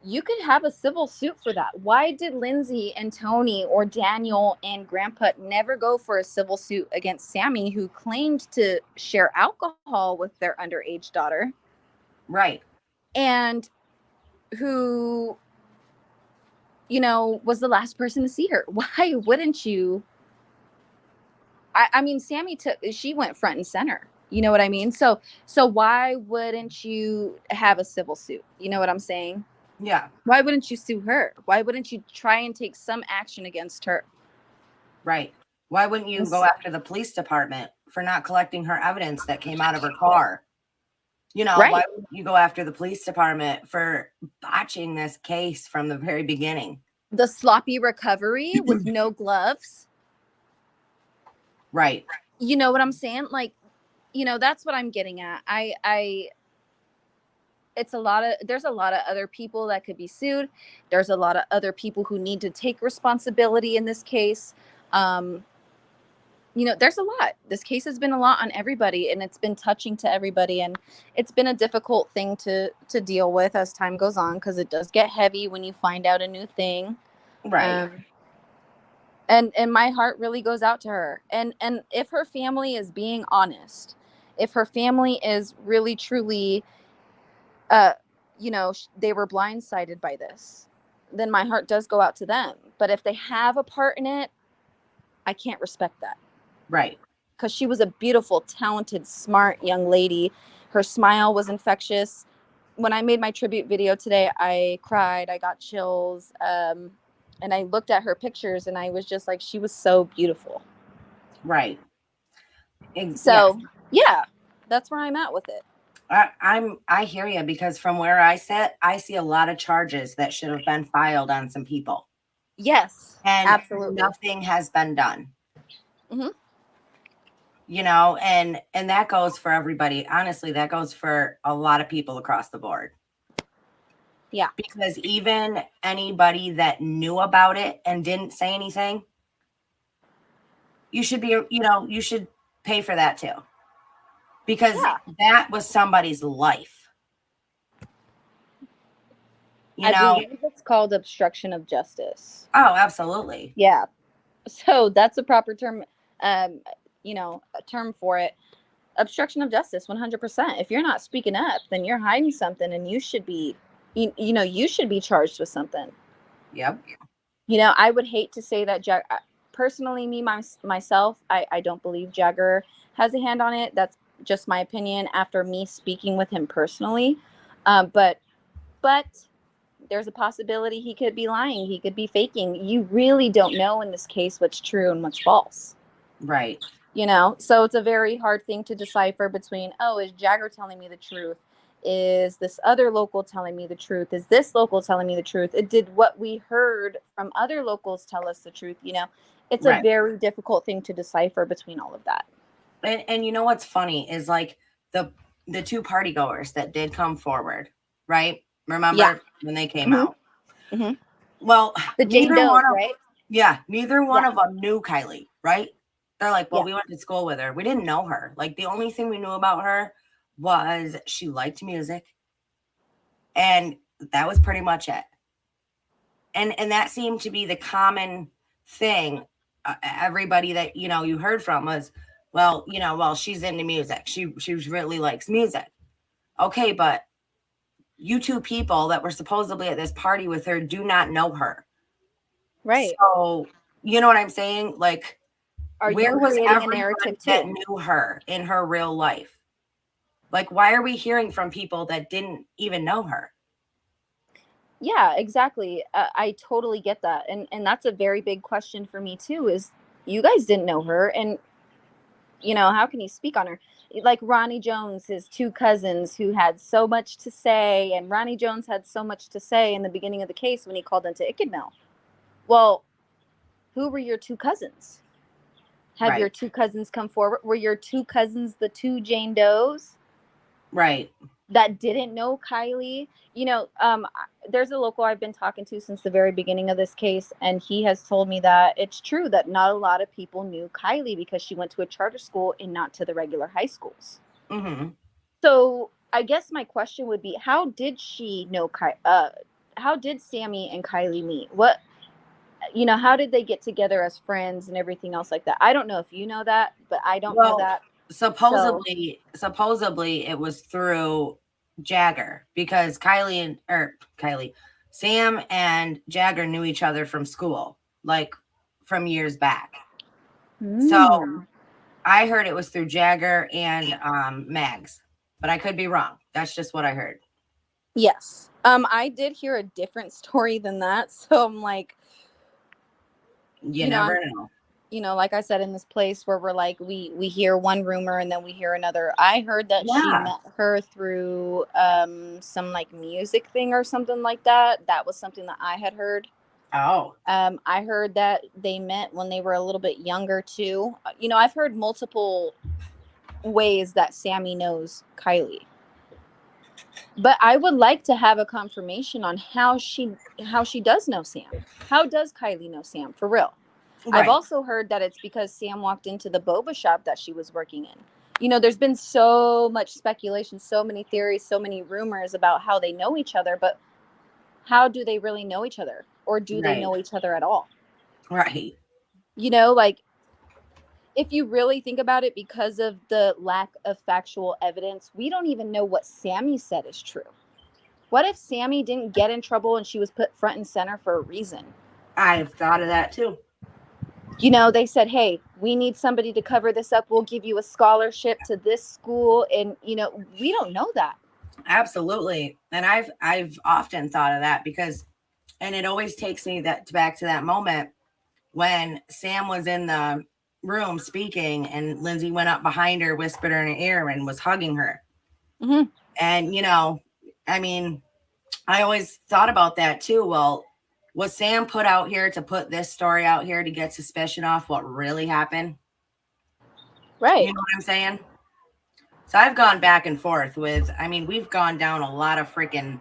you could have a civil suit for that. Why did Lindsay and Tony or Daniel and Grandpa never go for a civil suit against Sammy, who claimed to share alcohol with their underage daughter? Right. And who, was the last person to see her? Why wouldn't you? I mean, she went front and center. You know what I mean? So why wouldn't you have a civil suit? You know what I'm saying? Yeah. Why wouldn't you sue her? Why wouldn't you try and take some action against her? Right. Why wouldn't you go after the police department for not collecting her evidence that came out of her car? Right. Why wouldn't you go after the police department for botching this case from the very beginning? The sloppy recovery with no gloves. Right. You know what I'm saying? Like, that's what I'm getting at. There's a lot of other people that could be sued. There's a lot of other people who need to take responsibility in this case. There's a lot. This case has been a lot on everybody, and it's been touching to everybody, and it's been a difficult thing to deal with as time goes on, because it does get heavy when you find out a new thing. Right. And my heart really goes out to her. And if her family is being honest, if her family is really truly they were blindsided by this, then my heart does go out to them. But if they have a part in it, I can't respect that. Right. Because she was a beautiful, talented, smart young lady. Her smile was infectious. When I made my tribute video today, I cried. I got chills. And I looked at her pictures, and I was just like, she was so beautiful. Right. So, yeah, that's where I'm at with it. I hear you, because from where I sit, I see a lot of charges that should have been filed on some people. Yes, and absolutely. Nothing has been done. Mm-hmm. And that goes for everybody. Honestly, that goes for a lot of people across the board. Yeah. Because even anybody that knew about it and didn't say anything, you should pay for that too. Because that was somebody's life. I believe it's called obstruction of justice. Oh, absolutely. Yeah. So that's a proper term, a term for it. Obstruction of justice, 100%. If you're not speaking up, then you're hiding something, and you should be, you should be charged with something. Yep. I would hate to say that personally, myself, I don't believe Jagger has a hand on it. That's just my opinion after me speaking with him personally. But there's a possibility he could be lying. He could be faking. You really don't know in this case what's true and what's false. Right. So it's a very hard thing to decipher between, is Jagger telling me the truth? Is this other local telling me the truth? Is this local telling me the truth? Did what we heard from other locals tell us the truth? It's a very difficult thing to decipher between all of that. And you know what's funny is, like, the two party goers that did come forward, right? Remember when they came out? Mm-hmm. Well, the Jane Doe, right? Yeah, neither one of them knew Kylie, right? They're like, well, we went to school with her. We didn't know her. Like, the only thing we knew about her was she liked music, and that was pretty much it. And that seemed to be the common thing. Everybody that you heard from was, well, she's into music. She really likes music. Okay, but you two people that were supposedly at this party with her do not know her. Right. So, you know what I'm saying? Like, where was everyone that knew her in her real life? Like, why are we hearing from people that didn't even know her? Yeah, exactly. I totally get that. And that's a very big question for me too, is you guys didn't know her, and how can you speak on her? Like Ronnie Jones, his two cousins who had so much to say, and Ronnie Jones had so much to say in the beginning of the case when he called into Ickadmill. Well, who were your two cousins? Have your two cousins come forward? Were your two cousins the two Jane Does? Right. That didn't know Kylie? You know, there's a local I've been talking to since the very beginning of this case, and he has told me that it's true that not a lot of people knew Kylie because she went to a charter school and not to the regular high schools. Mm-hmm. So I guess my question would be, how did she know how did Sammy and Kylie meet? What, you know, how did they get together as friends and everything else like that? I don't know if you know that, but I don't know that. Supposedly it was through Jagger, because Sam and Jagger knew each other from school, like from years back. So I heard it was through Jagger and Mags, but I could be wrong. That's just what I heard. Yes. I did hear a different story than that. So I'm like, you never know. You know, like I said, in this place where we're like, we hear one rumor and then we hear another. I heard that she met her through some like music thing or something like that. That was something that I had heard. Oh. I heard that they met when they were a little bit younger too. You know, I've heard multiple ways that Sammy knows Kylie. But I would like to have a confirmation on how she does know Sam. How does Kylie know Sam for real? Right. I've also heard that it's because Sam walked into the boba shop that she was working in. You know, there's been so much speculation, so many theories, so many rumors about how they know each other, but how do they really know each other? Or do they know each other at all? Right. You know, like, if you really think about it, because of the lack of factual evidence, we don't even know what Sammy said is true. What if Sammy didn't get in trouble and she was put front and center for a reason? I've thought of that too. You know, they said, hey, we need somebody to cover this up. We'll give you a scholarship to this school. And, you know, we don't know that. Absolutely. And I've often thought of that because, and it always takes me back to that moment when Sam was in the room speaking and Lindsay went up behind her, whispered her in her ear and was hugging her. Mm-hmm. And, you know, I mean, I always thought about that too. Well, was Sam put out here to put this story out here to get suspicion off what really happened? Right. You know what I'm saying? So I've gone back and forth with, I mean, we've gone down a lot of freaking,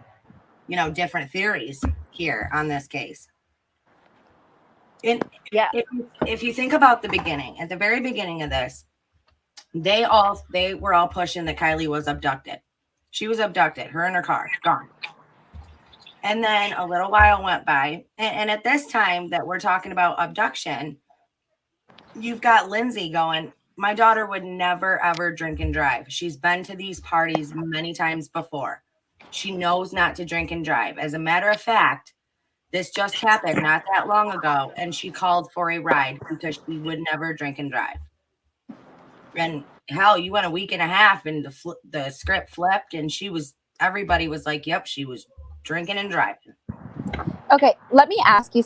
you know, different theories here on this case. And yeah, if you think about the beginning, at the very beginning of this, they were all pushing that Kylie was abducted. She was abducted, her in her car, gone. And then a little while went by. And at this time that we're talking about abduction, you've got Lindsay going, my daughter would never, ever drink and drive. She's been to these parties many times before. She knows not to drink and drive. As a matter of fact, this just happened not that long ago, and she called for a ride because she would never drink and drive. And hell, you went a week and a half and the script flipped, and everybody was like, yep, she was drinking and driving. Okay, let me ask you.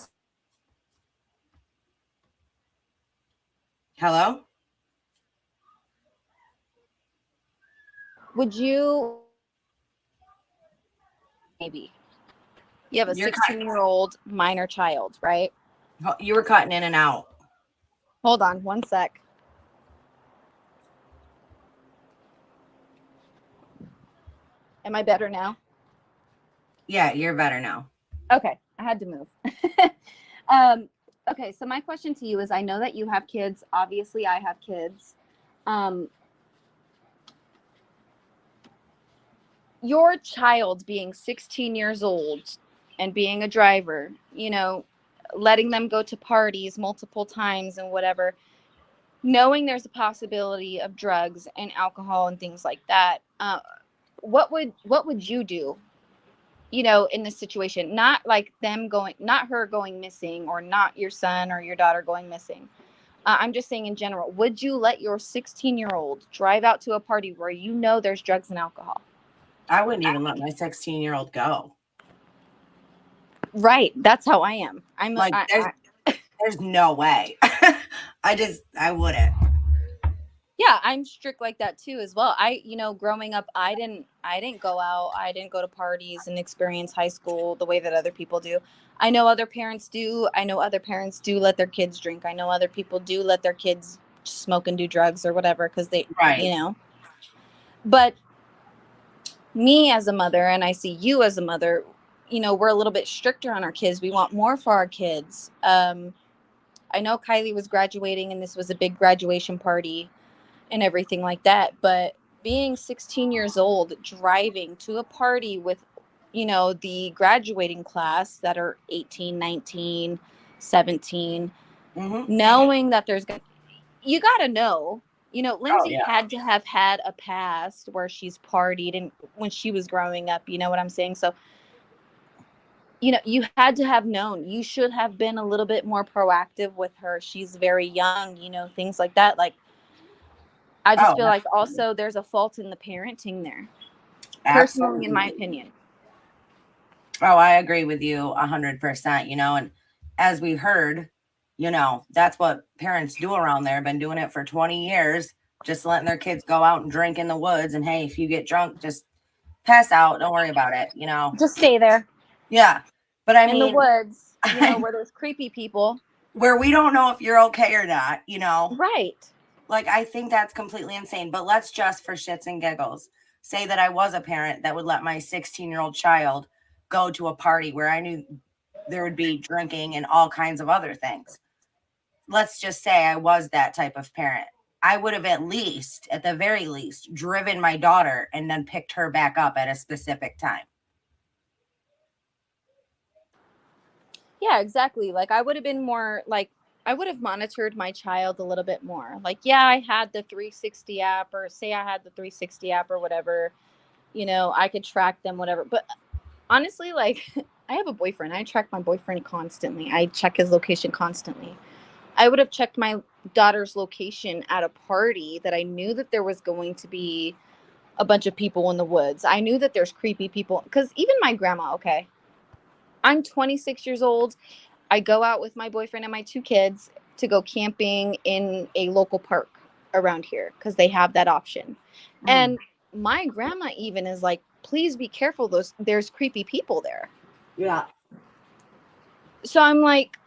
Hello? Would you, maybe, you have a 16-year-old minor child, right? You were cutting in and out. Hold on one sec. Am I better now? Yeah, you're better now. Okay, I had to move. Okay, so my question to you is, I know that you have kids. Obviously, I have kids. Your child being 16 years old and being a driver, you know, letting them go to parties multiple times and whatever, knowing there's a possibility of drugs and alcohol and things like that, what would you do, you know, in this situation? Not like not her going missing, or not your son or your daughter going missing. I'm just saying in general, would you let your 16-year-old drive out to a party where you know there's drugs and alcohol? I wouldn't even let my 16-year-old go. Right. That's how I am. I'm like, there's no way. I wouldn't. Yeah, I'm strict like that too as well. Growing up, I didn't go out. I didn't go to parties and experience high school the way that other people do. I know other parents do. I know other parents do let their kids drink. I know other people do let their kids smoke and do drugs or whatever because they, Right. But me as a mother, and I see you as a mother, we're a little bit stricter on our kids. We want more for our kids. I know Kylie was graduating and this was a big graduation party and everything like that. But being 16 years old, driving to a party with, the graduating class that are 18, 19, 17, knowing that you got to know, Oh, Lindsay yeah. had to have had a past where she's partied and when she was growing up, you know what I'm saying? So, you had to have known. You should have been a little bit more proactive with her. She's very young, things like that. Like, I just feel like also there's a fault in the parenting there. Personally, in my opinion. Oh, I agree with you 100%, and as we heard, that's what parents do around there. Been doing it for 20 years, just letting their kids go out and drink in the woods. And hey, if you get drunk, just pass out. Don't worry about it, Just stay there. Yeah. But I in mean, the woods, where there's creepy people. Where we don't know if you're okay or not, Right. Like, I think that's completely insane. But let's just, for shits and giggles, say that I was a parent that would let my 16-year-old child go to a party where I knew there would be drinking and all kinds of other things. Let's just say I was that type of parent. I would have at the very least, driven my daughter and then picked her back up at a specific time. Yeah, exactly. Like, I would have been more like, I would have monitored my child a little bit more. Like, yeah, I had the 360 app, or say I had the 360 app or whatever, I could track them, whatever. But honestly, like, I have a boyfriend. I track my boyfriend constantly. I check his location constantly. I would have checked my daughter's location at a party that I knew that there was going to be a bunch of people in the woods. I knew that there's creepy people, because even my grandma, okay, I'm 26 years old. I go out with my boyfriend and my 2 kids to go camping in a local park around here because they have that option. And my grandma even is like, please be careful. There's creepy people there. Yeah. So I'm like,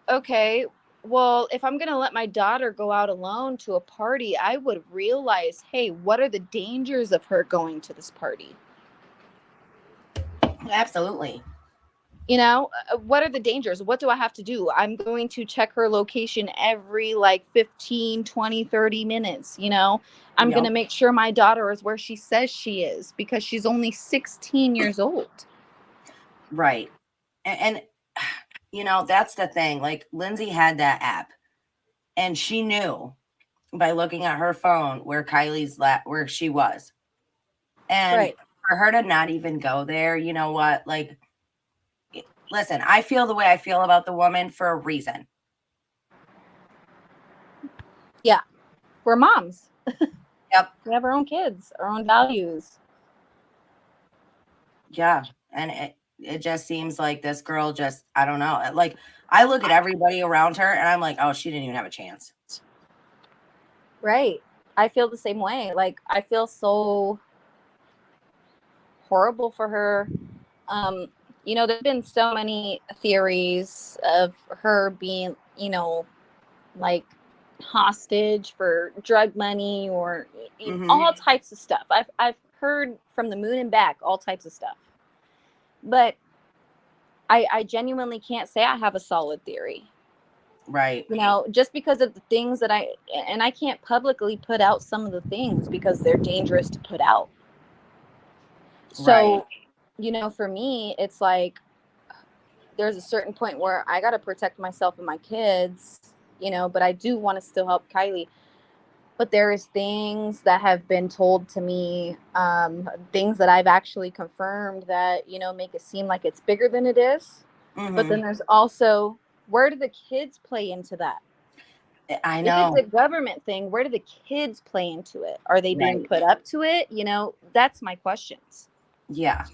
okay, well, if I'm going to let my daughter go out alone to a party, I would realize, hey, what are the dangers of her going to this party? Absolutely. What are the dangers? What do I have to do? I'm going to check her location every 15, 20, 30 minutes. I'm going to make sure my daughter is where she says she is because she's only 16 years old. Right. And that's the thing. Like, Lindsay had that app and she knew by looking at her phone where where she was. And for her to not even go there, you know what? Like, listen, I feel the way I feel about the woman for a reason. Yeah. We're moms. Yep. We have our own kids, our own values. Yeah. And it just seems like this girl just, I don't know. Like, I look at everybody around her and I'm like, oh, she didn't even have a chance. Right. I feel the same way. Like, I feel so horrible for her. There's been so many theories of her being, like hostage for drug money or all types of stuff. I've heard from the moon and back all types of stuff. But I genuinely can't say I have a solid theory. Right. Just because of the things that I can't publicly put out some of the things because they're dangerous to put out. So, for me, it's like there's a certain point where I got to protect myself and my kids, but I do want to still help Kylie. But there is things that have been told to me, things that I've actually confirmed that, make it seem like it's bigger than it is. But then there's also, where do the kids play into that? I know. If it's a government thing, where do the kids play into it? Are they being put up to it? That's my questions. Yeah.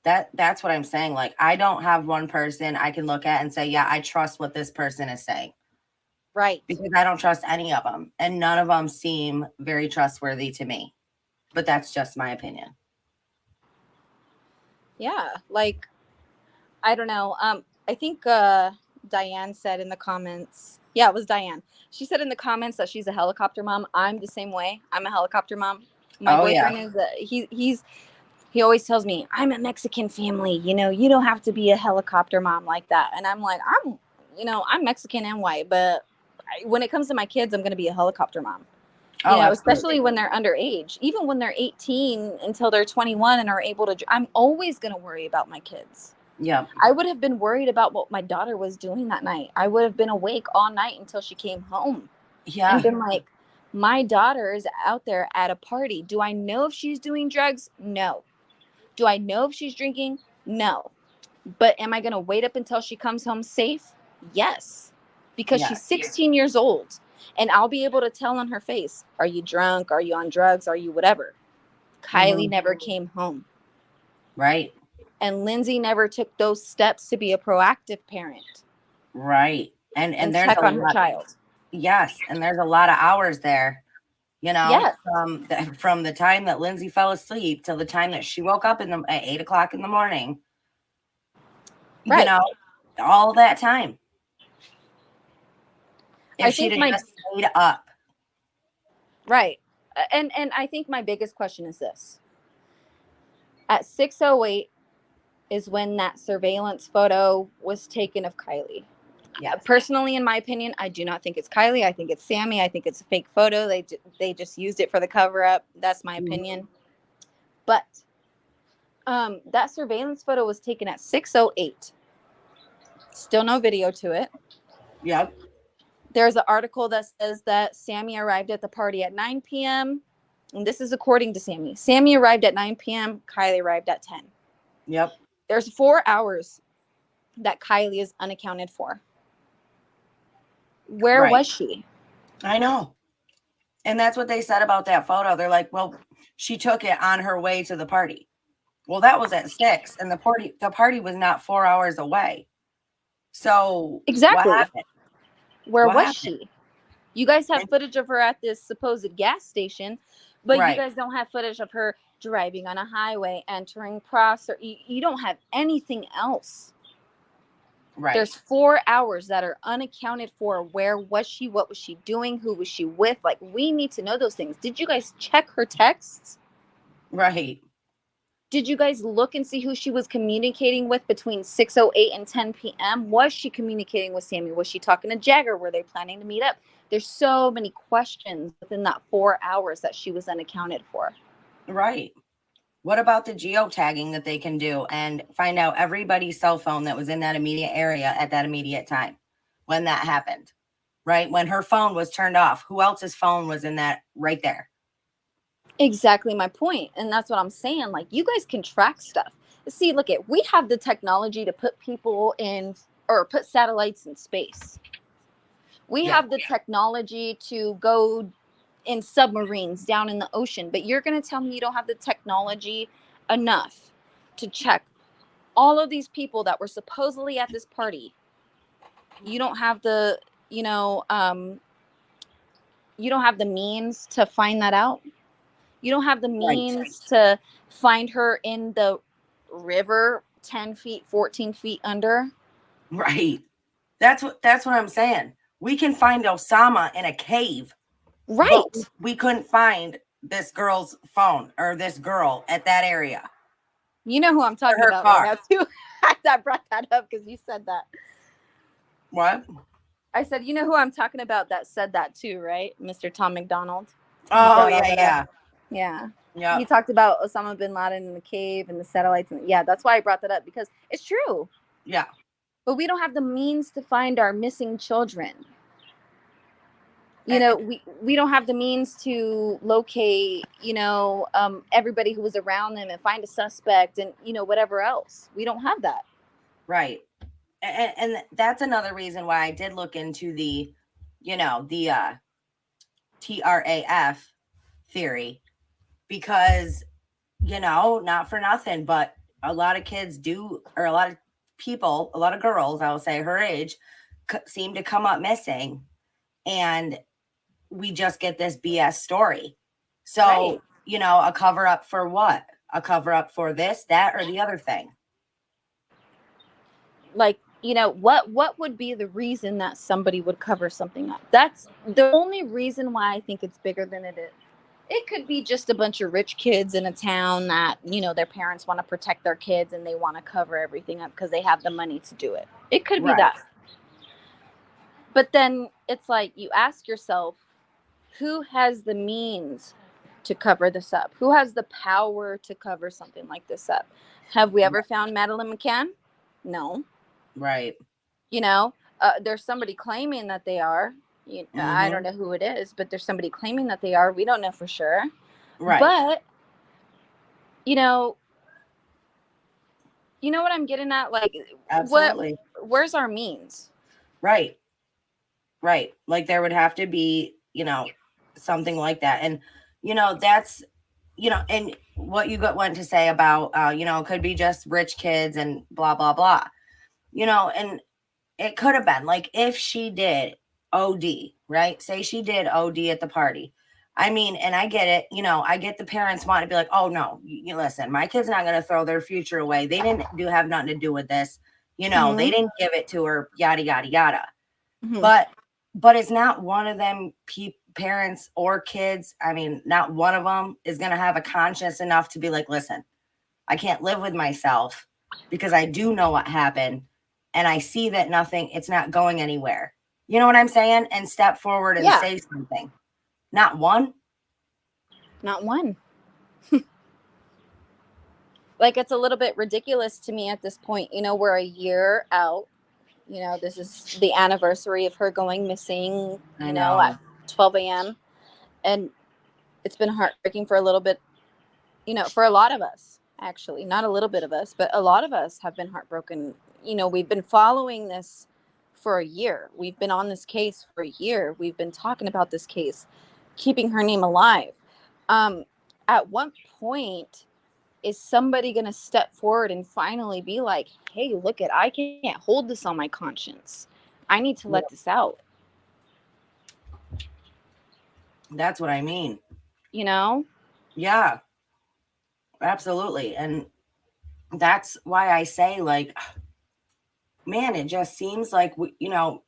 That's what I'm saying. Like, I don't have one person I can look at and say, yeah, I trust what this person is saying. Right. Because I don't trust any of them, and none of them seem very trustworthy to me. But that's just my opinion. Yeah, like I don't know. I think Diane said in the comments. Yeah, it was Diane. She said in the comments that she's a helicopter mom. I'm the same way. I'm a helicopter mom. My boyfriend is he always tells me I'm a Mexican family. You know, you don't have to be a helicopter mom like that. And I'm like, I'm Mexican and white, but when it comes to my kids, I'm going to be a helicopter mom. You know, absolutely. especially when they're underage, even when they're 18 until they're 21 and are able to, I'm always going to worry about my kids. Yeah. I would have been worried about what my daughter was doing that night. I would have been awake all night until she came home. Yeah. And been like, my daughter is out there at a party. Do I know if she's doing drugs? No. Do I know if she's drinking? No. But am I going to wait up until she comes home safe? Yes. Because she's 16 years old. And I'll be able to tell on her face, are you drunk? Are you on drugs? Are you whatever? Kylie never came home. Right. And Lindsay never took those steps to be a proactive parent. Right. And there's check on her child. Yes. And there's a lot of hours there, you know, Yes. from the time that Lindsay fell asleep till the time that she woke up at 8:00 in the morning. Right. You know, all that time. If she'd have just stayed up. Right. And I think my biggest question is this. At 6:08 is when that surveillance photo was taken of Kylie. Yeah. Personally, in my opinion, I do not think it's Kylie. I think it's Sammy. I think it's a fake photo. They just used it for the cover up. That's my opinion. But that surveillance photo was taken at 6:08. Still no video to it. Yep. There's an article that says that Sammy arrived at the party at 9 p.m. And this is according to Sammy. Sammy arrived at 9 p.m. Kylie arrived at 10. Yep. There's 4 hours that Kylie is unaccounted for. Where was she? I know. And that's what they said about that photo. They're like, well, she took it on her way to the party. Well, that was at 6, and the party was not 4 hours away. So exactly. What happened? Where was she? You guys have footage of her at this supposed gas station, but you guys don't have footage of her driving on a highway, entering Pross, or you don't have anything else. Right. There's 4 hours that are unaccounted for. Where was she? What was she doing? Who was she with? Like, we need to know those things. Did you guys check her texts? Right. Did you guys look and see who she was communicating with between 6:08 and 10 p.m.? Was she communicating with Sammy? Was she talking to Jagger? Were they planning to meet up? There's so many questions within that 4 hours that she was unaccounted for. Right. What about the geotagging that they can do and find out everybody's cell phone that was in that immediate area at that immediate time when that happened? Right? When her phone was turned off, who else's phone was in that right there? Exactly my point. And that's what I'm saying. Like, you guys can track stuff. See, look at, we have the technology to put people in, or put satellites in space. We have the technology to go in submarines down in the ocean, but you're going to tell me you don't have the technology enough to check all of these people that were supposedly at this party. You don't have the, you don't have the means to find that out. You don't have the means to find her in the river 10 feet, 14 feet under. Right. That's what I'm saying. We can find Osama in a cave. Right. We couldn't find this girl's phone or this girl at that area. You know who I'm talking about right now, too. I brought that up because you said that. What? I said, you know who I'm talking about that said that too, right? Mr. Tom McDonald. Oh, yeah. Yeah. He talked about Osama bin Laden in the cave and the satellites. And that's why I brought that up, because it's true. Yeah. But we don't have the means to find our missing children. You know, we don't have the means to locate, everybody who was around them and find a suspect and, whatever else. We don't have that. Right. And that's another reason why I did look into the TRAF theory, because, not for nothing, but a lot of kids do, or a lot of people, a lot of girls, I will say her age, seem to come up missing. and we just get this BS story. So, Right. you know, a cover up for what? A cover up for this, that, or the other thing. Like, you know, what would be the reason that somebody would cover something up? That's the only reason why I think it's bigger than it is. It could be just a bunch of rich kids in a town that, you know, their parents want to protect their kids and they want to cover everything up because they have the money to do it. It could be Right. that. But then it's like you ask yourself, who has the means to cover this up? Who has the power to cover something like this up? Have we ever found Madeline McCann? No. Right. You know, there's somebody claiming that they are. I don't know who it is, but there's somebody claiming that they are. We don't know for sure. Right. But, you know what I'm getting at? Like, Absolutely. Where's our means? Right. Right. Like there would have to be, you know, something like that. And, you know, that's, you know, and what you went to say about, you know, it could be just rich kids and blah, blah, blah, you know, and it could have been like if she did OD, right? Say she did OD at the party. I mean, and I get it, you know, I get the parents want to be like, oh no, you listen, my kid's not going to throw their future away. They didn't have nothing to do with this. You know, they didn't give it to her, yada, yada, yada. But it's not one of them parents or kids. I mean, not one of them is going to have a conscience enough to be like, listen, I can't live with myself because I do know what happened. And I see that it's not going anywhere. You know what I'm saying? And step forward and say something. Not one. Not one. Like, it's a little bit ridiculous to me at this point. You know, we're a year out. You know, this is the anniversary of her going missing, you know, at 12 a.m. And it's been heartbreaking for a little bit, you know, for a lot of us, actually. Not a little bit of us, but a lot of us have been heartbroken. You know, we've been following this for a year. We've been on this case for a year. We've been talking about this case, keeping her name alive. At what point is somebody going to step forward and finally be like, hey, look I can't hold this on my conscience. I need to let this out. That's what I mean. You know? Yeah, absolutely. And that's why I say, like, man, it just seems like, you know,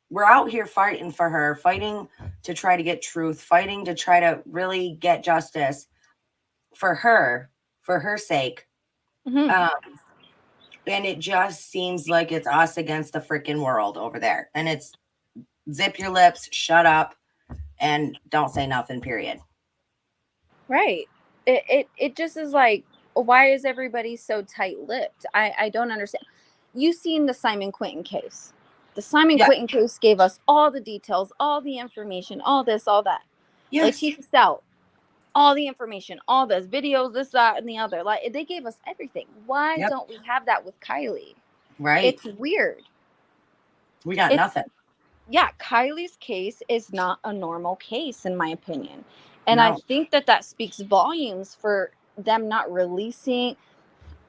we're out here fighting for her, fighting to try to get truth, fighting to try to really get justice for her sake. And it just seems like it's us against the freaking world over there. And it's zip your lips, shut up, and don't say nothing, period. Right. It just is like, why is everybody so tight-lipped? I don't understand. You've seen the Simon Quentin case. The Simon Quentin case gave us all the details, all the information, all this, all that. Yes. Lakeisha Stout, all the information, all this, videos, this, that, and the other. Like, they gave us everything. Why don't we have that with Kylie? Right. It's weird. We got nothing. Yeah, Kylie's case is not a normal case, in my opinion. And I think that speaks volumes for them not releasing.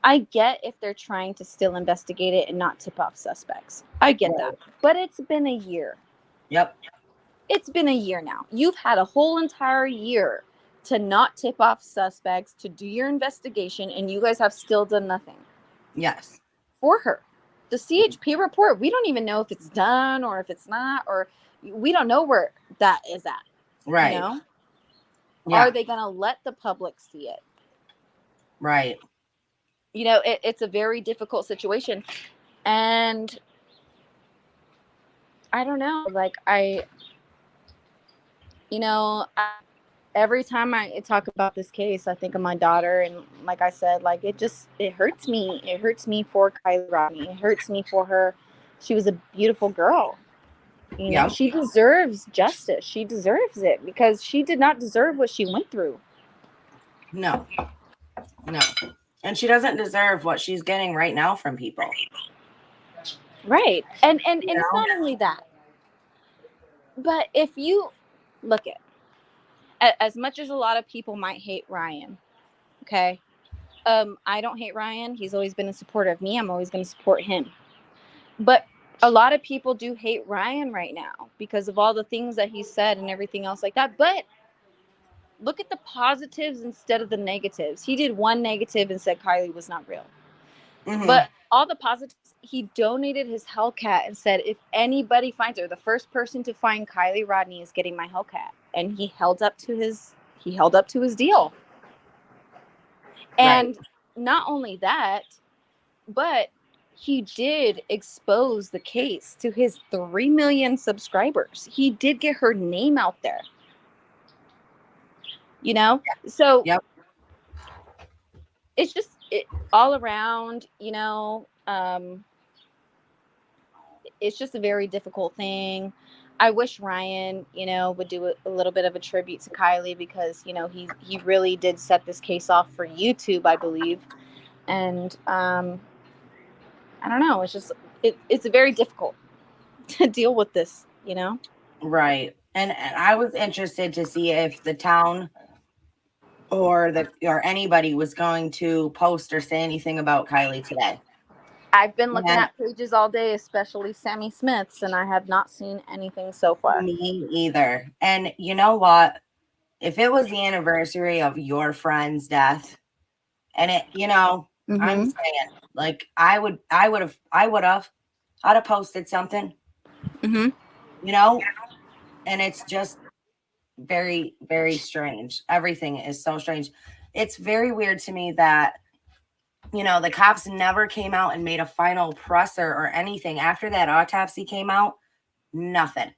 I get if they're trying to still investigate it and not tip off suspects. I get that. But it's been a year. Yep. It's been a year now. You've had a whole entire year to not tip off suspects, to do your investigation, and you guys have still done nothing. Yes. For her. The CHP report, we don't even know if it's done or if it's not, or we don't know where that is at. Right. You know? Yeah. Are they going to let the public see it? Right. You know, it's a very difficult situation. And I don't know, like every time I talk about this case, I think of my daughter. And like I said, like, it hurts me. It hurts me for Kiely Rodni. It hurts me for her. She was a beautiful girl. You know, she deserves justice. She deserves it because she did not deserve what she went through. No. And she doesn't deserve what she's getting right now from people. Right. And it's not only that. But if you look at, as much as a lot of people might hate Ryan, okay? I don't hate Ryan. He's always been a supporter of me. I'm always going to support him. But a lot of people do hate Ryan right now because of all the things that he said and everything else like that. But look at the positives instead of the negatives. He did one negative and said Kylie was not real. Mhm. But all the positives, he donated his Hellcat and said, if anybody finds her, the first person to find Kiely Rodni is getting my Hellcat. And he held up to his deal. And not only that, but he did expose the case to his 3 million subscribers. He did get her name out there. You know? So Yep. it's just all around, it's just a very difficult thing. I wish Ryan, would do a little bit of a tribute to Kylie because, he really did set this case off for YouTube, I believe. And I don't know. It's just it's very difficult to deal with this, Right. And I was interested to see if the town or anybody was going to post or say anything about Kylie today. I've been looking And at pages all day, especially Sammy Smith's, and I have not seen anything so far. me either. And you know what? If it was the anniversary of your friend's death, and it, I'm saying, like, I'd have posted something, Mm-hmm. and it's just very, very strange. Everything is so strange. It's very weird to me that, the cops never came out and made a final presser or anything. After that autopsy came out, nothing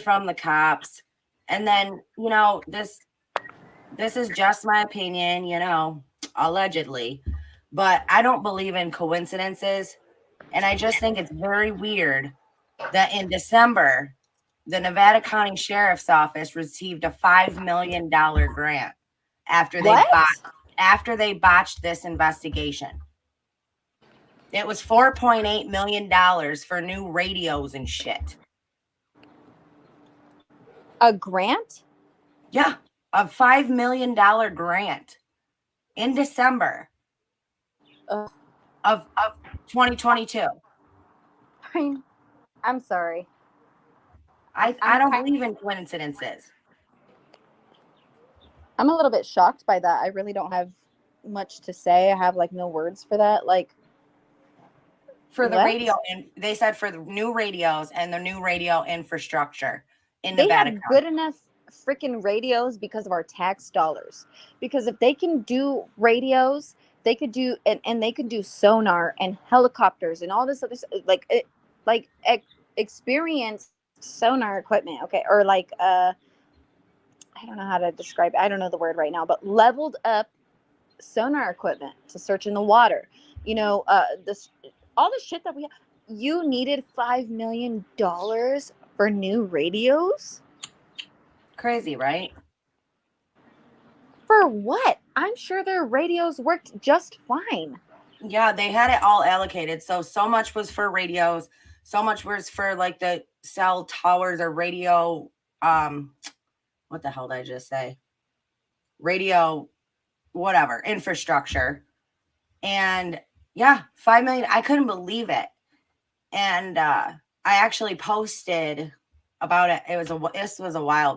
from the cops. And then, this is just my opinion, allegedly, but I don't believe in coincidences. And I just think it's very weird that in December, the Nevada County Sheriff's Office received a $5 million grant after they botched this investigation. It was $4.8 million for new radios and shit. A grant? Yeah, a $5 million grant in December of 2022. I'm sorry. I don't believe in coincidences. I'm a little bit shocked by that. I really don't have much to say. I have no words for that. For the what? radio, and they said for the new radios and the new radio infrastructure in They Nevada have County. good enough freaking radios because of our tax dollars. Because if they can do radios, they could do and they could do sonar and helicopters and all this other experienced sonar equipment. Okay, or I don't know how to describe it. I don't know the word right now, but leveled up sonar equipment to search in the water. This all the shit that we have. You needed $5 million for new radios? Crazy, right? For what? I'm sure their radios worked just fine. Yeah, they had it all allocated. So much was for radios, so much was for the cell towers or radio. What the hell did I just say? Radio, whatever, infrastructure. And yeah, 5 million. I couldn't believe it. And I actually posted about it.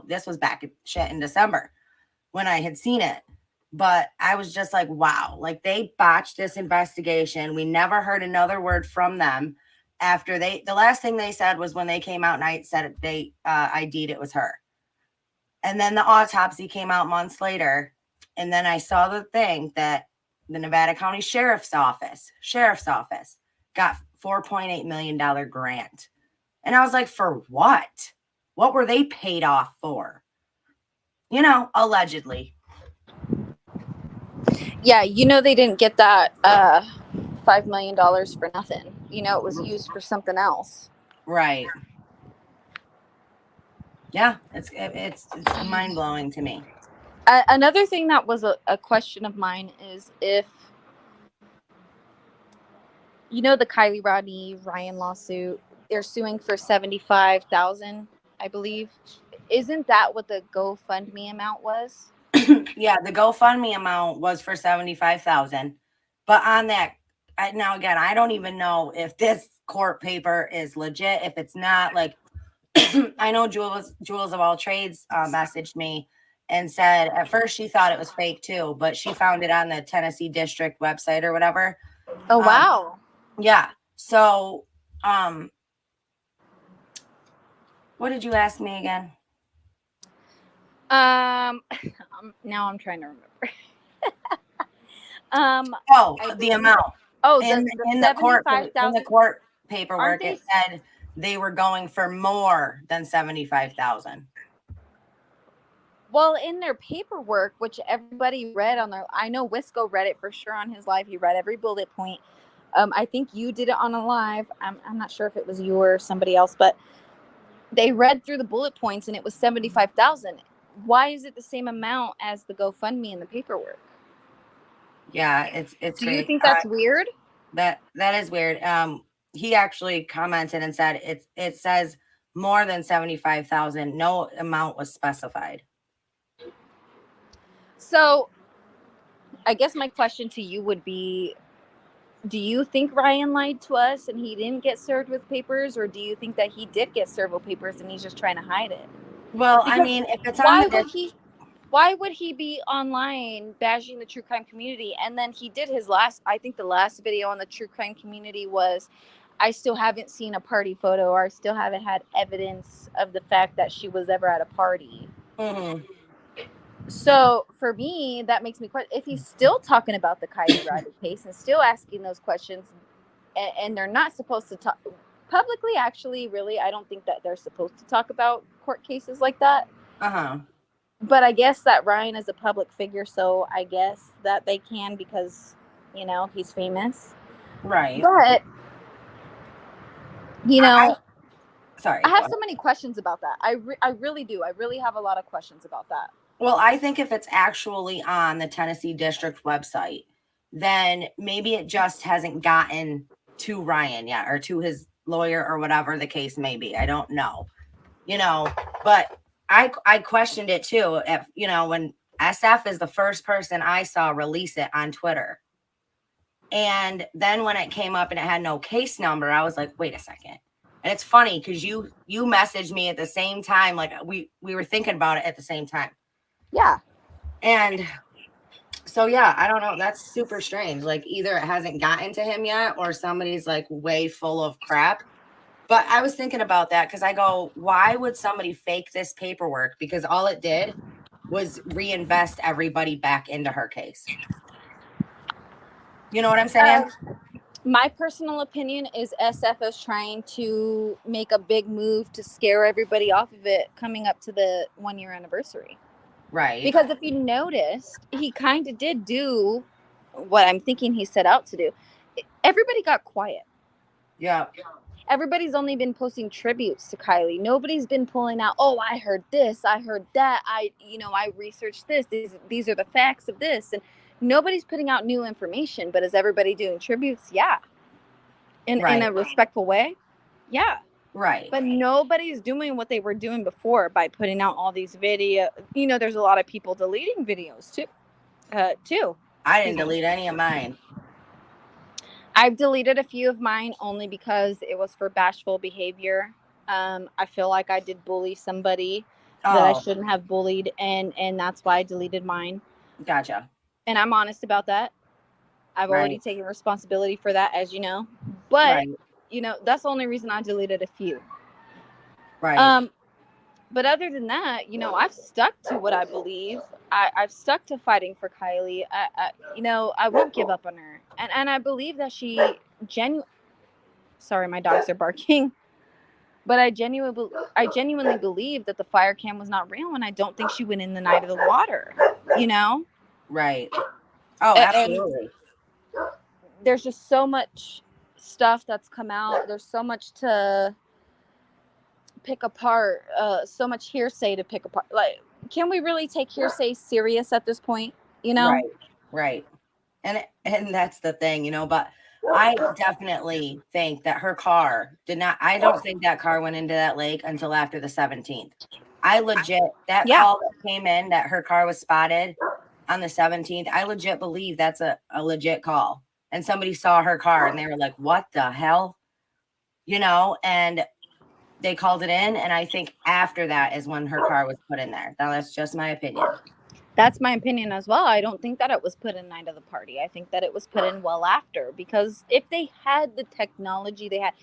This was back in December when I had seen it. But I was just like, wow, they botched this investigation. We never heard another word from them after the last thing they said was when they came out and I said they ID'd it was her. And then the autopsy came out months later. And then I saw the thing that the Nevada County Sheriff's Office got $4.8 million grant. And I was like, for what? What were they paid off for? Allegedly. Yeah, they didn't get that $5 million for nothing. It was used for something else. Right. Yeah, it's mind-blowing to me. Another thing that was a question of mine is if the Kiely Rodni Ryan lawsuit, they're suing for $75,000, I believe. Isn't that what the GoFundMe amount was? Yeah, the GoFundMe amount was for $75,000, but on that now again, I don't even know if this court paper is legit. If it's not, like, I know Jules of all trades messaged me and said at first she thought it was fake too, but she found it on the Tennessee District website or whatever. Oh, wow. Yeah. So, what did you ask me again? Now I'm trying to remember. The amount. Oh, in the court paperwork, it said they were going for more than 75,000. Well, in their paperwork, which everybody read on their, I know Wisco read it for sure on his live. He read every bullet point. I think you did it on a live. I'm not sure if it was you or somebody else, but they read through the bullet points and it was 75,000. Why is it the same amount as the GoFundMe in the paperwork? Yeah, it's. Do you think that's weird? That is weird. He actually commented and said it says more than 75,000. No amount was specified. So, I guess my question to you would be, do you think Ryan lied to us and he didn't get served with papers, or do you think that he did get served with papers and he's just trying to hide it? Well, because I mean, if it's why would he be online bashing the true crime community? And then he did his last, I think the last video on the true crime community was, I still haven't seen a party photo, or I still haven't had evidence of the fact that she was ever at a party. Mm-hmm. So for me, that makes me question, if he's still talking about the Kiely Rodni case and still asking those questions, and they're not supposed to talk publicly, actually, really, I don't think that they're supposed to talk about court cases like that. Uh-huh. But I guess that Ryan is a public figure, so I guess that they can because, he's famous. Right. But, sorry. I have so many questions about that. I really do. I really have a lot of questions about that. Well, I think if it's actually on the Tennessee District website, then maybe it just hasn't gotten to Ryan yet, or to his lawyer, or whatever the case may be. I don't know, but I questioned it too. If, when SF is the first person I saw release it on Twitter. And then when it came up and it had no case number, I was like, wait a second. And it's funny because you messaged me at the same time. Like we were thinking about it at the same time. Yeah. And so, yeah, I don't know. That's super strange. Like either it hasn't gotten to him yet, or somebody's like way full of crap. But I was thinking about that because I go, why would somebody fake this paperwork? Because all it did was reinvest everybody back into her case. You know what I'm saying? My personal opinion is SF is trying to make a big move to scare everybody off of it coming up to the 1-year anniversary. Right. Because if you noticed, he kind of did do what I'm thinking he set out to do. Everybody got quiet. Yeah. Everybody's only been posting tributes to Kiely. Nobody's been pulling out, oh, I heard this, I heard that, I researched this. These are the facts of this. And nobody's putting out new information, but is everybody doing tributes? Yeah. In a respectful way? Yeah. Right. But nobody's doing what they were doing before by putting out all these videos. There's a lot of people deleting videos too. I didn't delete any of mine. I've deleted a few of mine only because it was for bashful behavior. I feel like I did bully somebody that I shouldn't have bullied, and that's why I deleted mine. Gotcha. And I'm honest about that. I've already taken responsibility for that, as you know. But, that's the only reason I deleted a few. Right. But other than that, I've stuck to what I believe. I've stuck to fighting for Kiely. I won't give up on her. And I believe that she sorry, my dogs are barking. But I genuinely believe that the fire cam was not real, and I don't think she went in the night of the water, Right. Oh, absolutely. And there's just so much stuff that's come out. There's so much to pick apart, so much hearsay to pick apart. Like, can we really take hearsay serious at this point? Right. And that's the thing, but I definitely think that her car did not. I don't think that car went into that lake until after the 17th. I legit, that call that came in that her car was spotted on the 17th, I legit believe that's a legit call. and somebody saw her car and they were like, what the hell? You know, and they called it in. And I think after that is when her car was put in there. Now, that's just my opinion. That's my opinion as well. I don't think that it was put in night of the party. I think that it was put in well after, because if they had the technology they had,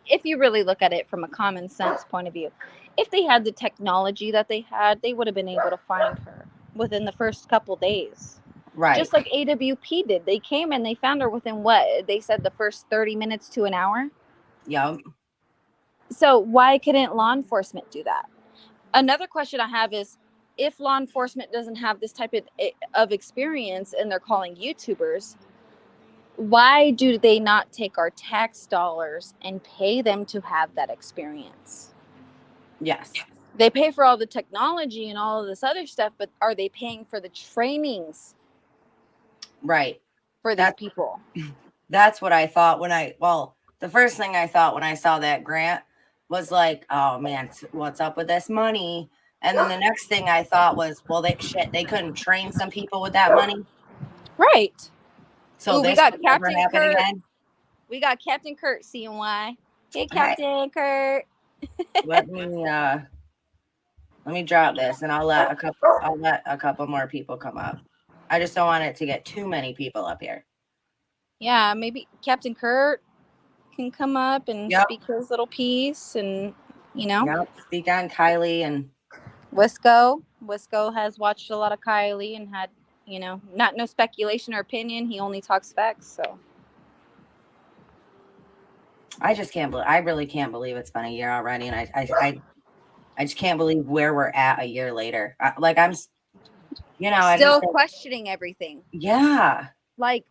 if you really look at it from a common sense point of view, if they had the technology that they had, they would have been able to find her within the first couple days. Right. Just like AWP did. They came and they found her within what? They said the first 30 minutes to an hour. Yep. So why couldn't law enforcement do that? Another question I have is, if law enforcement doesn't have this type of experience and they're calling YouTubers, why do they not take our tax dollars and pay them to have that experience? Yes. They pay for all the technology and all of this other stuff, but are they paying for the trainings? Right. For these people? That's what I thought the first thing I thought when I saw that grant was like, oh man, what's up with this money? And then the next thing I thought was, well, they couldn't train some people with that money. Right. So we got Captain Kurt. Again. We got Captain Kurt, CNY. Hey, Captain Kurt. Let me drop this, and I'll let a couple more people come up. I just don't want it to get too many people up here. Yeah, maybe Captain Kurt can come up and speak his little piece, and speak on Kylie. And Wisco has watched a lot of Kylie and had, no speculation or opinion. He only talks facts. So I really can't believe it's been a year already, and I just can't believe where we're at a year later. I'm still questioning everything. Yeah, like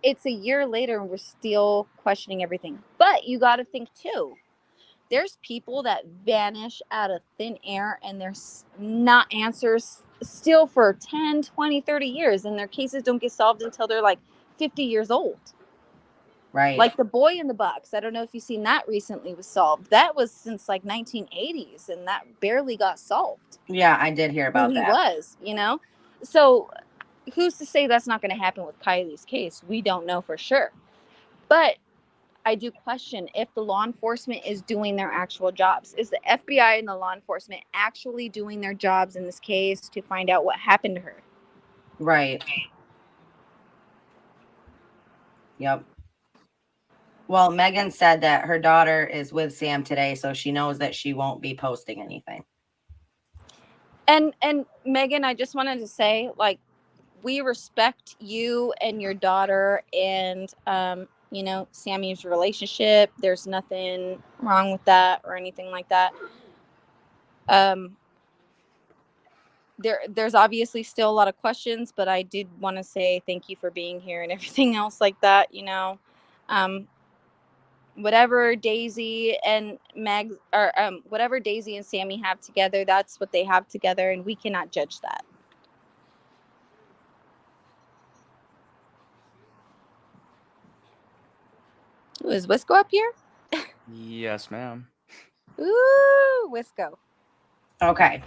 it's a year later and we're still questioning everything. But you got to think too, there's people that vanish out of thin air and there's not answers still for 10, 20, 30 years, and their cases don't get solved until they're like 50 years old. Right. Like the boy in the box. I don't know if you've seen that recently was solved. That was since like 1980s and that barely got solved. Yeah, I did hear about that. He was, So who's to say that's not going to happen with Kylie's case? We don't know for sure. But I do question if the law enforcement is doing their actual jobs. Is the FBI and the law enforcement actually doing their jobs in this case to find out what happened to her? Right. Yep. Well, Megan said that her daughter is with Sam today, so she knows that she won't be posting anything. And Megan, I just wanted to say, like, we respect you and your daughter and Sammy's relationship. There's nothing wrong with that or anything like that. There's obviously still a lot of questions, but I did want to say thank you for being here and everything else like that. Whatever Daisy and Meg or whatever Daisy and Sammy have together, that's what they have together, and we cannot judge that. Ooh, is Wisco up here? Yes, ma'am. Ooh, Wisco. Okay.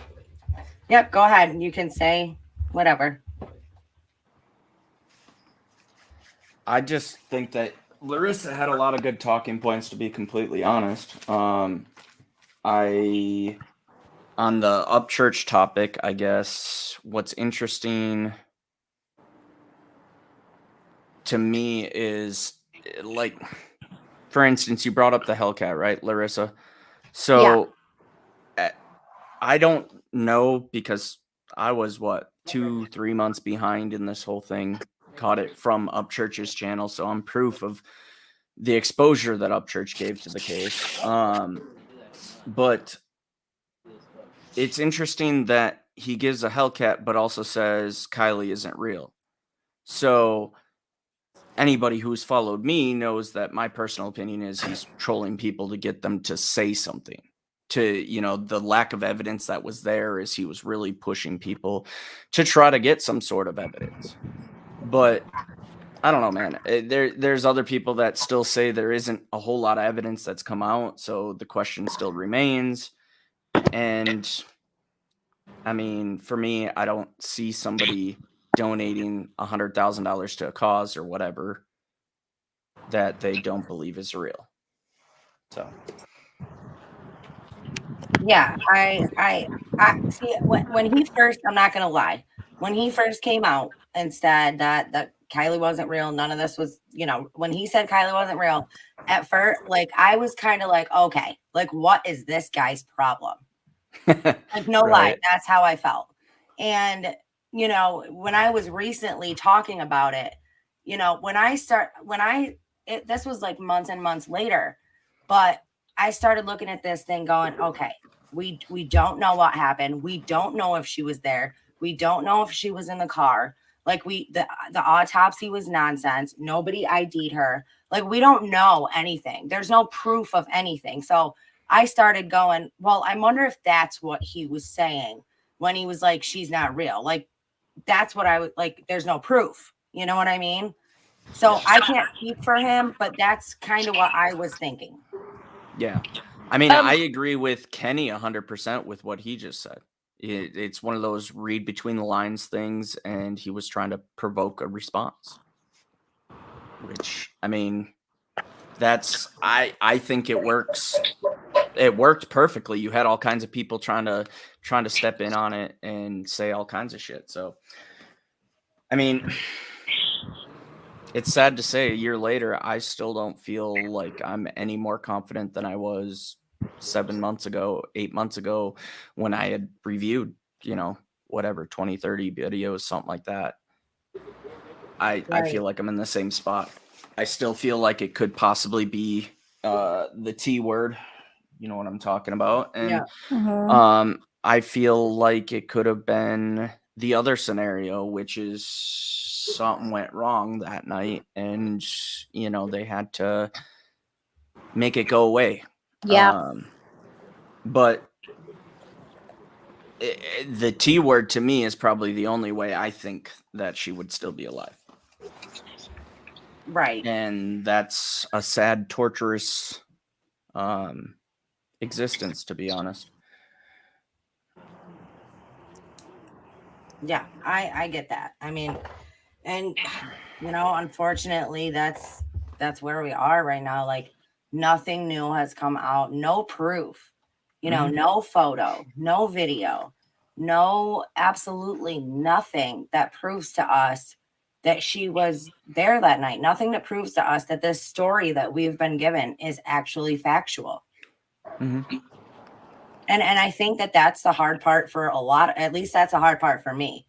Yep, go ahead. You can say whatever. I just think that Larissa had a lot of good talking points, to be completely honest. On the Upchurch topic, I guess what's interesting to me is, like, for instance, you brought up the Hellcat, right, Larissa? So I don't know, because I was 2-3 months behind in this whole thing. Caught it from Upchurch's channel, so I'm proof of the exposure that Upchurch gave to the case. But it's interesting that he gives a Hellcat, but also says Kylie isn't real. So anybody who's followed me knows that my personal opinion is he's trolling people to get them to say something. To, the lack of evidence that was there is he was really pushing people to try to get some sort of evidence. But I don't know, man. There's other people that still say there isn't a whole lot of evidence that's come out, so the question still remains. And I mean, for me, I don't see somebody donating $100,000 to a cause or whatever that they don't believe is real. So Yeah, I see when he first, I'm not gonna lie, when he first came out and said that Kylie wasn't real, none of this was, when he said Kylie wasn't real, at first, like I was kind of like, okay, like what is this guy's problem? Like no lie, right. that's how I felt. And when I was recently talking about it, this was like months and months later, but I started looking at this thing going, okay, we don't know what happened. We don't know if she was there. We don't know if she was in the car. Like the autopsy was nonsense. Nobody ID'd her. Like we don't know anything. There's no proof of anything. So I started going, well, I wonder if that's what he was saying when he was like, she's not real. Like that's what I would like. There's no proof. You know what I mean? So I can't speak for him, but that's kind of what I was thinking. Yeah. I mean, I agree with Kenny 100% with what he just said. It's one of those read between the lines things, and he was trying to provoke a response. Which, I mean, I think it works. It worked perfectly. You had all kinds of people trying to step in on it and say all kinds of shit. So, I mean, it's sad to say a year later, I still don't feel like I'm any more confident than I was 7 months ago, 8 months ago, when I had reviewed, whatever, 20, 30 videos, something like that. I feel like I'm in the same spot. I still feel like it could possibly be the T word. You know what I'm talking about? And I feel like it could have been the other scenario, which is something went wrong that night and they had to make it go away. Yeah. But the T word to me is probably the only way I think that she would still be alive. Right. And that's a sad, torturous existence, to be honest. Yeah, I get that. I mean, and unfortunately that's where we are right now. Like nothing new has come out, no proof, no photo, no video, no, absolutely nothing that proves to us that she was there that night. Nothing that proves to us that this story that we've been given is actually factual. Mm-hmm. And I think that that's the hard part for at least that's a hard part for me,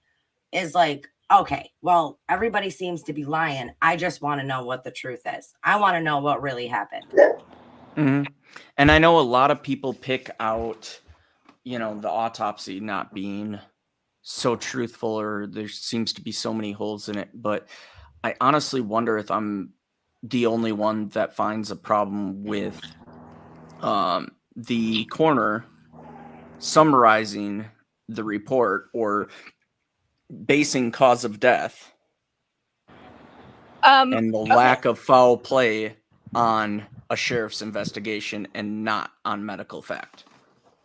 is like, okay, well, everybody seems to be lying. I just want to know what the truth is. I want to know what really happened. Mm-hmm. And I know a lot of people pick out, the autopsy not being so truthful, or there seems to be so many holes in it. But I honestly wonder if I'm the only one that finds a problem with the coroner summarizing the report or basing cause of death and the lack of foul play on a sheriff's investigation and not on medical fact.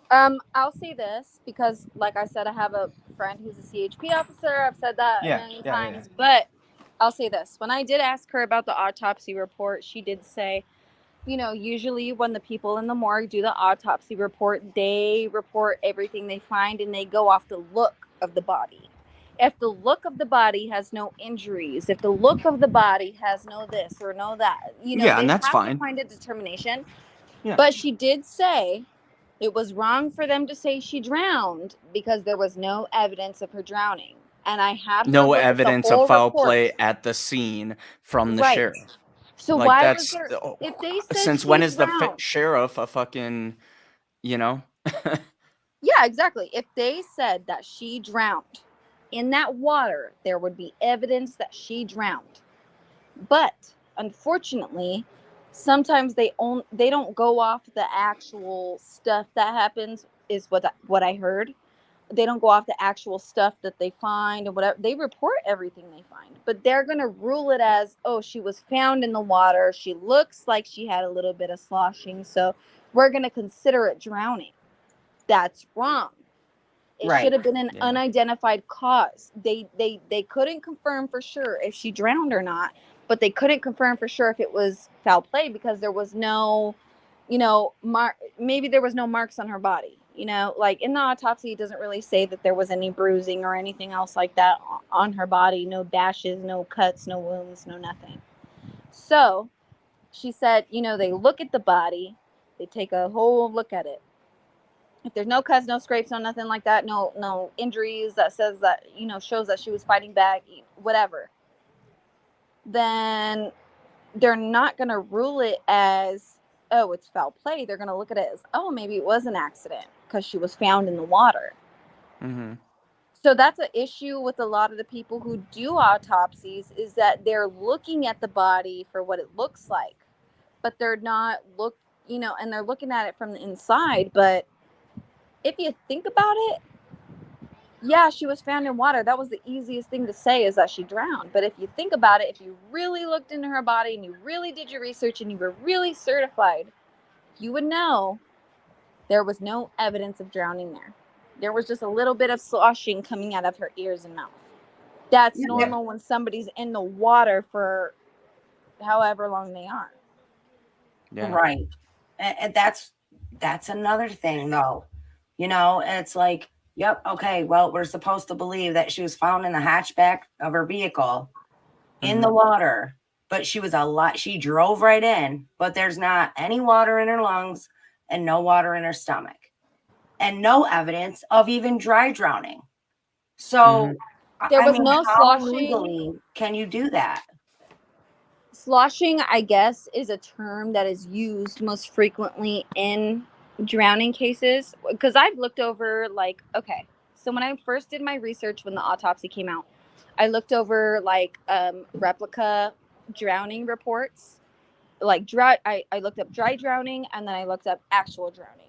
I'll say this because, like I said, I have a friend who's a CHP officer. I've said that a million times, but I'll say this. When I did ask her about the autopsy report, she did say, usually when the people in the morgue do the autopsy report, they report everything they find and they go off the look of the body. If the look of the body has no injuries, if the look of the body has no this or no that, and that's have fine to find a determination. Yeah. But she did say it was wrong for them to say she drowned because there was no evidence of her drowning. And I had no evidence of foul play at the scene from the sheriff. So like, why that's, was there, if they said since when is the sheriff a fucking, Yeah, exactly. If they said that she drowned in that water, there would be evidence that she drowned. But unfortunately, sometimes they don't go off the actual stuff that happens, is what I heard. They don't go off the actual stuff that they find and whatever. They report everything they find, but they're going to rule it as, oh, she was found in the water. She looks like she had a little bit of sloshing, so we're going to consider it drowning. That's wrong. It Right. should have been an Yeah. unidentified cause. They couldn't confirm for sure if she drowned or not, but they couldn't confirm for sure if it was foul play because there was no, maybe there was no marks on her body. Like in the autopsy, it doesn't really say that there was any bruising or anything else like that on her body. No bashes, no cuts, no wounds, no nothing. So she said, they look at the body, they take a whole look at it. If there's no cuts, no scrapes, no nothing like that, no injuries that says that, shows that she was fighting back, whatever, then they're not going to rule it as, oh, it's foul play. They're going to look at it as, oh, maybe it was an accident because she was found in the water. Mm-hmm. So that's an issue with a lot of the people who do autopsies, is that they're looking at the body for what it looks like, but they're not and they're looking at it from the inside. But if you think about it, yeah, she was found in water. That was the easiest thing to say, is that she drowned. But if you think about it, if you really looked into her body and you really did your research and you were really certified, you would know there was no evidence of drowning there. There was just a little bit of sloshing coming out of her ears and mouth. That's normal when somebody's in the water for however long they are. Yeah. Right. And that's another thing though. It's like, yep, okay, well, we're supposed to believe that she was found in the hatchback of her vehicle in the water, but she drove right in, but there's not any water in her lungs and no water in her stomach and no evidence of even dry drowning. So There was no how sloshing. legally can you do that? Sloshing, I guess, is a term that is used most frequently in drowning cases. Because I've looked over, so when I first did my research when the autopsy came out, I looked over replica drowning reports. I looked up dry drowning, and then I looked up actual drowning.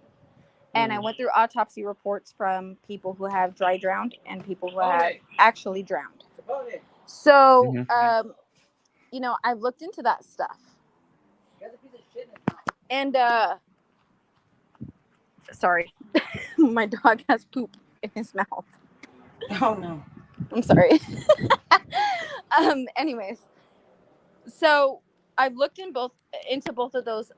And I went through autopsy reports from people who have dry drowned and people who have actually drowned. So, I've looked into that stuff. And, sorry, my dog has poop in his mouth. Oh no. I'm sorry. Anyways, so I've looked into both of those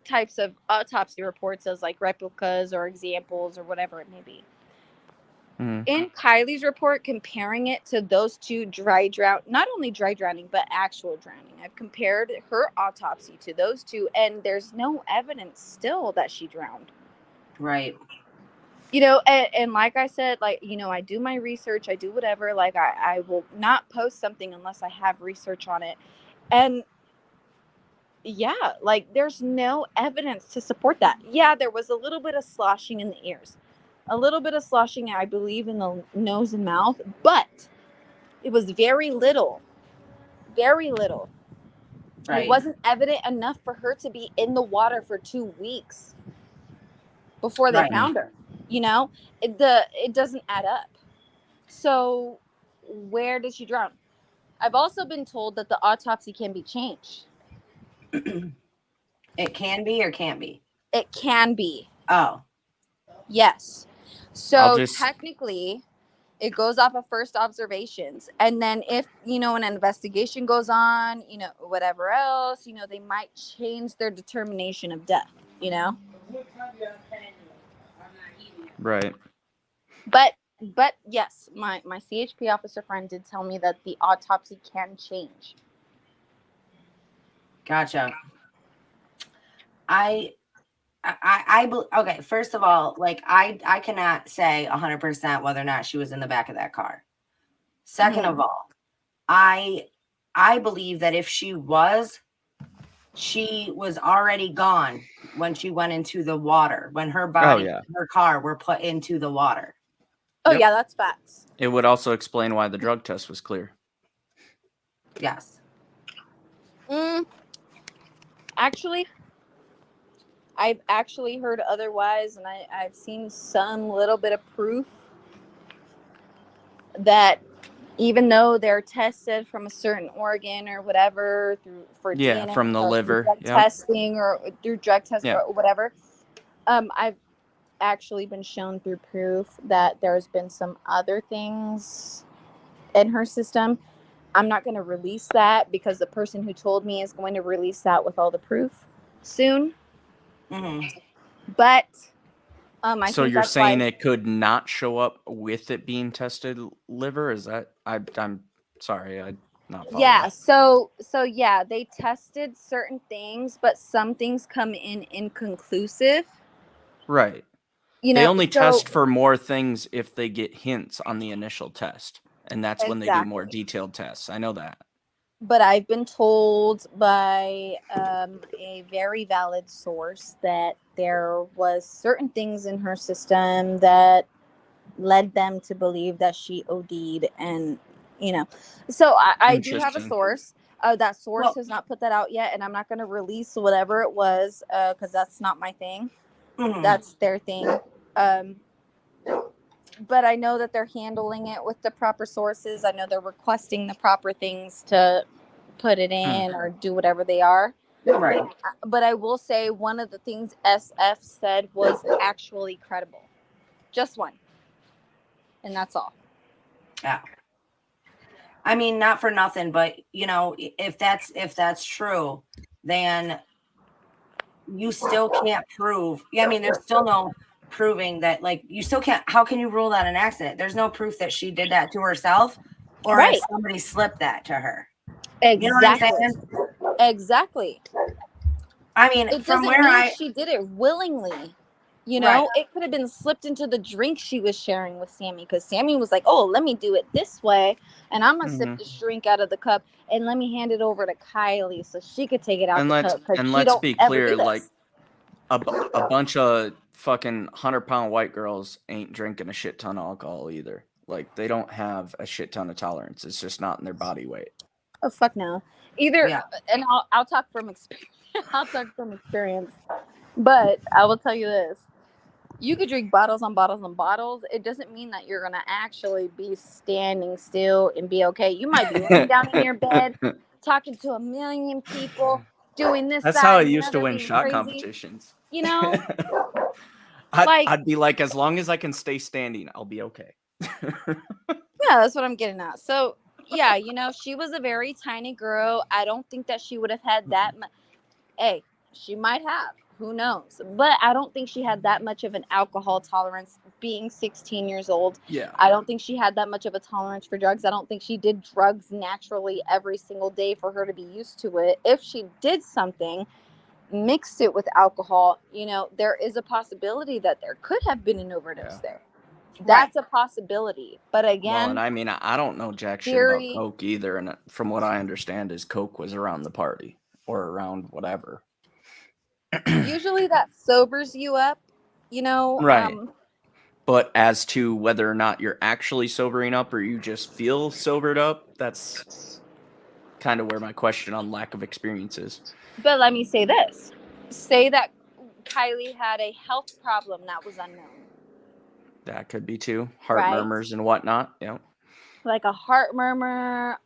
types of autopsy reports as like replicas or examples or whatever it may be. In Kylie's report, comparing it to those two not only dry drowning, but actual drowning. I've compared her autopsy to those two, and there's no evidence still that she drowned. Right. And like I said, I do my research, I do whatever, I will not post something unless I have research on it. And yeah, there's no evidence to support that. Yeah, there was a little bit of sloshing in the ears, a little bit of sloshing, I believe, in the nose and mouth, but it was very little. Very little. Right. It wasn't evident enough for her to be in the water for 2 weeks before they found her. It doesn't add up. So where did she drown? I've also been told that the autopsy can be changed. It can be or can't be? It can be. Oh. Yes. So technically, it goes off of first observations. And then if, an investigation goes on, whatever else, they might change their determination of death, Right. But yes, my CHP officer friend did tell me that the autopsy can change. Gotcha. Okay, first of all, I cannot say 100% whether or not she was in the back of that car. Second of all, I believe that if she was already gone when she went into the water, when her body and her car were put into the water. Oh, yeah, that's facts. It would also explain why the drug test was clear. Yes. Actually, I've actually heard otherwise, and I've seen some little bit of proof that even though they're tested from a certain organ or whatever for DNA, from the liver, testing or through drug testing or whatever, I've actually been shown through proof that there's been some other things in her system. I'm not going to release that because the person who told me is going to release that with all the proof soon. Mm-hmm. But I So think you're that's why. saying it could not show up with it being tested liver? Is that I'm sorry, I'm not following. Yeah, so yeah, they tested certain things, but some things come in inconclusive. Right. You They know, only so test for more things if they get hints on the initial test. And that's when they do more exactly. detailed tests. I know that. But I've been told by a very valid source that there was certain things in her system that led them to believe that she OD'd, and so I do have a Interesting. source. That source Well, has not put that out yet, and I'm not going to release whatever it was because that's not my thing. mhm. That's their thing. But I know that they're handling it with the proper sources. I know they're requesting the proper things to put it in or do whatever they are. Right. But I will say one of the things SF said was actually credible. Just one. And that's all. Yeah. I mean, not for nothing, but if that's true, then you still can't prove. Yeah, I mean, there's still no proving that. Like, you still can't. How can you rule that an accident? There's no proof that she did that to herself, or if Right. somebody slipped that to her. Exactly. You know what I'm saying? Exactly. I mean, It from doesn't where mean she did it willingly. Right. It could have been slipped into the drink she was sharing with Sammy, because Sammy was like, oh, let me do it this way, and I'm going to sip this drink out of the cup, and let me hand it over to Kylie so she could take it out And the let's cup, because she let's don't be ever clear, do like this. a bunch of fucking 100-pound white girls ain't drinking a shit ton of alcohol either. Like, they don't have a shit ton of tolerance. It's just not in their body weight. Oh, fuck no. Either, Yeah. and I'll talk from experience. I'll talk from experience. But I will tell you this. You could drink bottles on bottles on bottles. It doesn't mean that you're going to actually be standing still and be okay. You might be laying down in your bed, talking to a million people, doing this, That's that, how I and the used to other, win being shot crazy. competitions. Like, I'd be like, as long as I can stay standing, I'll be okay. yeah, that's what I'm getting at. So, yeah, she was a very tiny girl. I don't think that she would have had that much. Hey, she might have. Who knows? But I don't think she had that much of an alcohol tolerance being 16 years old. Yeah. I don't think she had that much of a tolerance for drugs. I don't think she did drugs naturally every single day for her to be used to it. If she did something, mixed it with alcohol, there is a possibility that there could have been an overdose there. That's a possibility. But again, well, and I mean, I don't know jack shit about coke either. And from what I understand is coke was around the party or around whatever. Usually that sobers you up, Right. But as to whether or not you're actually sobering up or you just feel sobered up, that's kind of where my question on lack of experience is. But let me say this. Say that Kylie had a health problem that was unknown. That could be too. Heart murmurs and whatnot. Yeah. Like a heart murmur.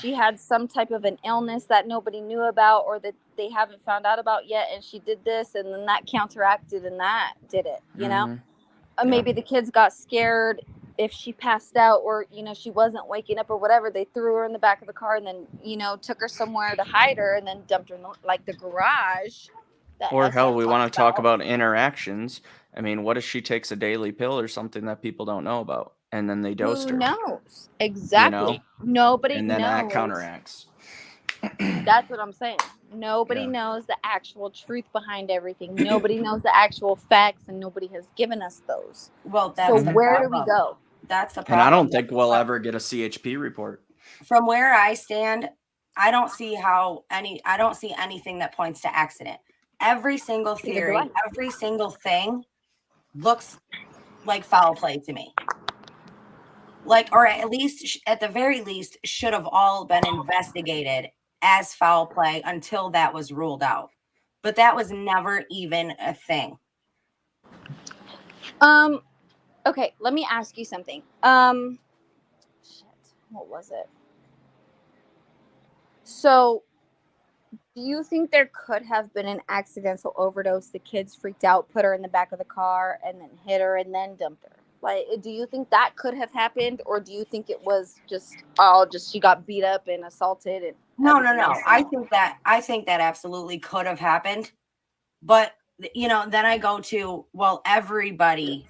She had some type of an illness that nobody knew about or that they haven't found out about yet, and she did this, and then that counteracted and that did it, Maybe the kids got scared if she passed out or, she wasn't waking up or whatever. They threw her in the back of the car and then, took her somewhere to hide her and then dumped her in the garage. Or hell, we want to talk about interactions. I mean, what if she takes a daily pill or something that people don't know about, and then they dosed her? Who knows? Exactly. Nobody knows. And then that counteracts. That's what I'm saying. Nobody knows the actual truth behind everything. Nobody knows the actual facts, and nobody has given us those. Well, that's so where do we go? That's the problem. And I don't think we'll ever get a CHP report. From where I stand, I don't see anything that points to accident. Every single theory, every single thing looks like foul play to me. Like, or at the very least, should have all been investigated as foul play until that was ruled out. But that was never even a thing. Okay, let me ask you something. What was it? So you think there could have been an accidental overdose? The kids freaked out, put her in the back of the car, and then hit her and then dumped her. Like, do you think that could have happened, or do you think it was just she got beat up and assaulted and No. else? I think that absolutely could have happened. But then I go to, well, everybody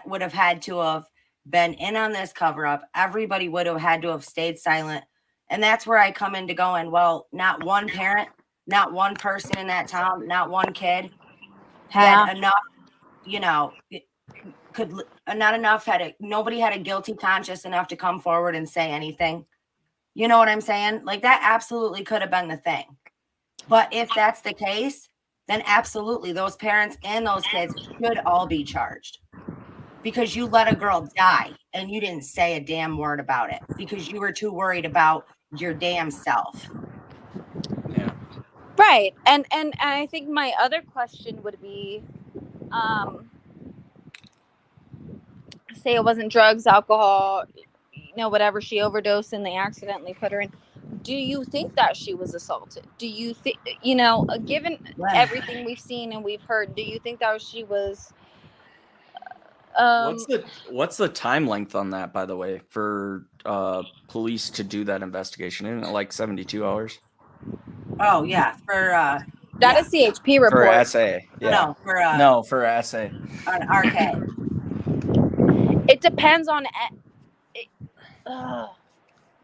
would have had to have been in on this cover up. Everybody would have had to have stayed silent. And that's where I come into going, well, not one parent, not one person in that town, not one kid had enough, nobody had a guilty conscience enough to come forward and say anything. You know what I'm saying? Like, that absolutely could have been the thing. But if that's the case, then absolutely those parents and those kids should all be charged, because you let a girl die and you didn't say a damn word about it because you were too worried about your damn self. Yeah. Right. And I think my other question would be, say it wasn't drugs, alcohol, whatever, she overdosed and they accidentally put her in. Do you think that she was assaulted? Do you think, given everything we've seen and we've heard, do you think that she was what's the time length on that, by the way, for police to do that investigation? Isn't it like 72 hours? Oh yeah, for that a CHP report. For SA. Yeah. No, for SA. An RK. It depends on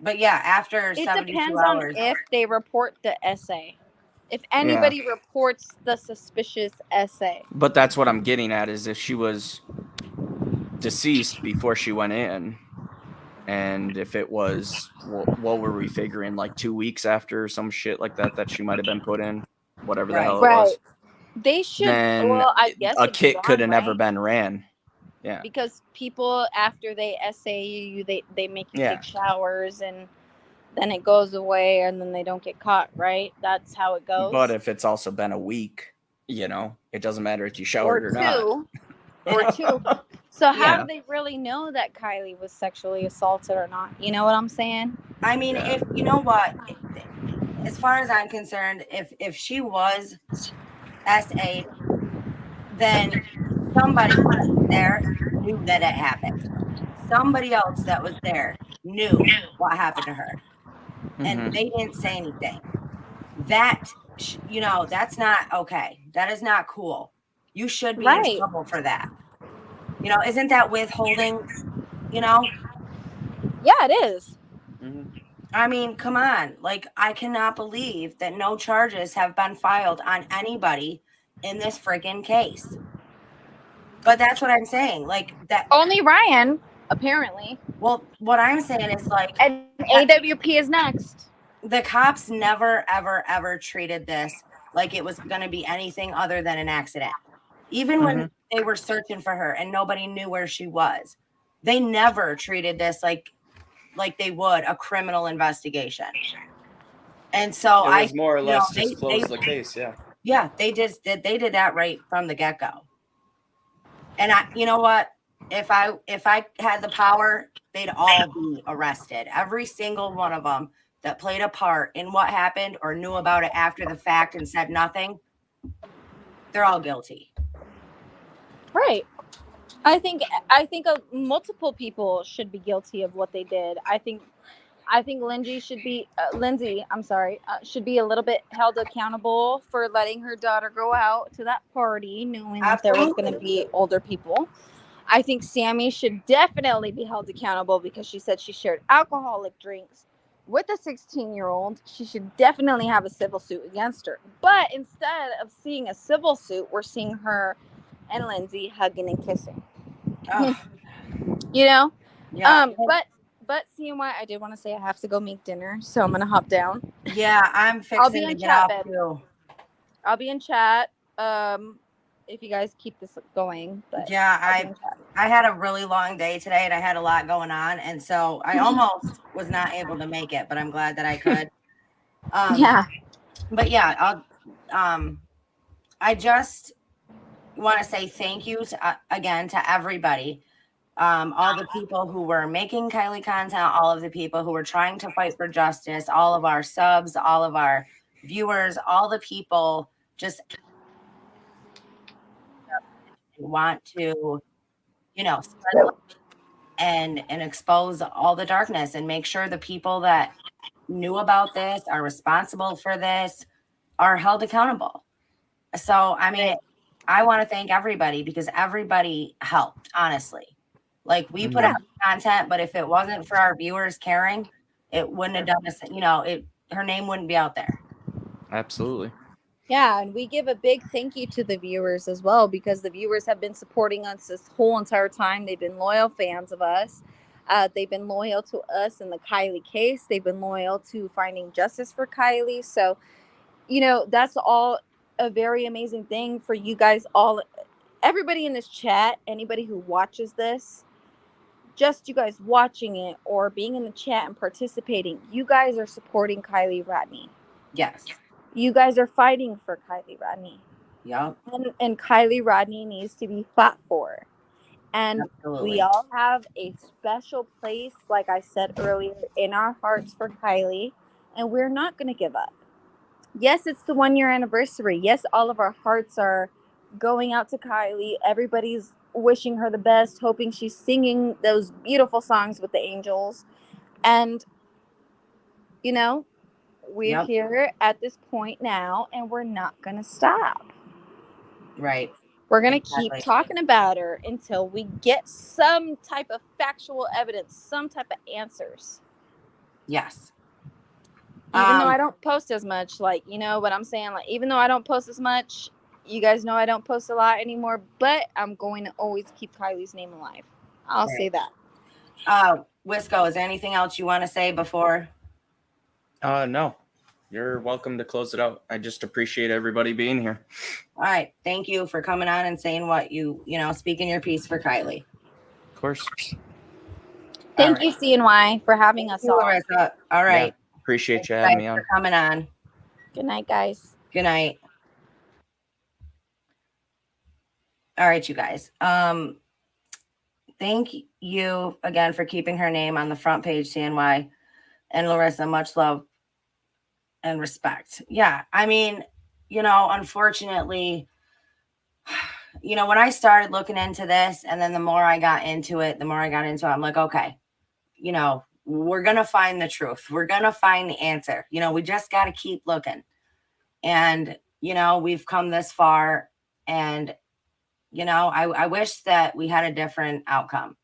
but yeah, after it 72 depends hours. on if they report the essay. If anybody reports the suspicious essay. But that's what I'm getting at, is if she was deceased before she went in, and if it was, what were we figuring, like 2 weeks after, some shit like that she might have been put in, whatever the hell it was. They should. Then I guess a kit could have never been ran. Yeah. Because people, after they essay you, they make you take showers, and then it goes away, and then they don't get caught, right? That's how it goes. But if it's also been a week, it doesn't matter if you showered or not. Or two. So how do they really know that Kylie was sexually assaulted or not? You know what I'm saying? I mean, if you know what, as far as I'm concerned, if she was SA, then somebody there knew that it happened. Somebody else that was there knew what happened to her, and they didn't say anything. That that's not okay. That is not cool. You should be in trouble for that. Isn't that withholding? Yeah, it is. I mean, come on. Like, I cannot believe that no charges have been filed on anybody in this friggin' case. But that's what I'm saying. Like, that only Ryan, apparently. Well, what I'm saying is, like, and AWP is next. The cops never, ever, ever treated this like it was going to be anything other than an accident. Even when they were searching for her and nobody knew where she was, they never treated this like they would a criminal investigation. And so it was more or less just close the case. Yeah, they did that right from the get-go. And you know what? If I had the power, they'd all be arrested. Every single one of them that played a part in what happened or knew about it after the fact and said nothing, they're all guilty. Right. I think multiple people should be guilty of what they did. I think Lindsay should be should be a little bit held accountable for letting her daughter go out to that party knowing that there was going to be older people. I think Sammy should definitely be held accountable because she said she shared alcoholic drinks with a 16-year-old. She should definitely have a civil suit against her. But instead of seeing a civil suit, we're seeing her and Lindsay hugging and kissing. Oh. Yeah. But CNY, I did want to say I have to go make dinner, so I'm gonna hop down. Yeah, I'm fixing to get off too. I'll be in chat. If you guys keep this going. But yeah, I had a really long day today and I had a lot going on, and so I almost was not able to make it, but I'm glad that I could. But yeah, I just want to say thank you again to everybody. All the people who were making Kylie content, all of the people who were trying to fight for justice, all of our subs, all of our viewers, all the people just want to, spread and expose all the darkness and make sure the people that knew about this, are responsible for this, are held accountable. So, I mean, I want to thank everybody because everybody helped, honestly. Like, we put out content, but if it wasn't for our viewers caring, it wouldn't have done this. Her name wouldn't be out there. Absolutely. Yeah, and we give a big thank you to the viewers as well, because the viewers have been supporting us this whole entire time. They've been loyal fans of us. They've been loyal to us in the Kylie case. They've been loyal to finding justice for Kylie. So, that's all a very amazing thing for you guys all. Everybody in this chat, anybody who watches this, just you guys watching it or being in the chat and participating, you guys are supporting Kiely Rodni. Yes. You guys are fighting for Kiely Rodni. Yeah. And Kiely Rodni needs to be fought for. And Absolutely. we all have a special place, like I said earlier, in our hearts for Kylie, and we're not going to give up. Yes, it's the 1 year anniversary. Yes, all of our hearts are going out to Kylie. Everybody's wishing her the best, hoping she's singing those beautiful songs with the angels. And, we're here at this point now, and we're not going to stop. Right. We're going to keep talking about her until we get some type of factual evidence, some type of answers. Yes. Even though I don't post as much, like, what I'm saying? Like, even though I don't post as much, you guys know I don't post a lot anymore, but I'm going to always keep Kylie's name alive. I'll say that. Wisco, is there anything else you want to say before? No. You're welcome to close it out. I just appreciate everybody being here. All right. Thank you for coming on and saying what speaking your piece for Kylie. Of course. Thank you, CNY, for having us all. Larissa. All right. Yeah, appreciate you having me on. For coming on. Good night, guys. Good night. All right, you guys. Thank you again for keeping her name on the front page, CNY. And Larissa, much love and respect. Yeah, I mean, unfortunately, when I started looking into this, and then the more I got into it, I'm like, okay, we're going to find the truth. We're going to find the answer. We just got to keep looking. And, we've come this far, and, I wish that we had a different outcome.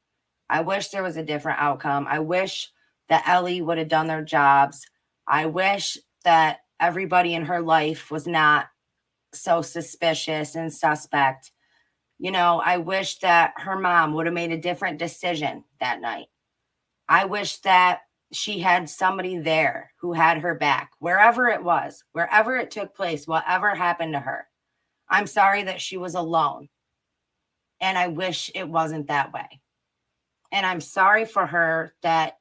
I wish there was a different outcome. I wish that Ellie would have done their jobs. I wish that everybody in her life was not so suspicious and suspect. I wish that her mom would have made a different decision that night. I wish that she had somebody there who had her back, wherever it was, wherever it took place, whatever happened to her. I'm sorry that she was alone. And I wish it wasn't that way. And I'm sorry for her that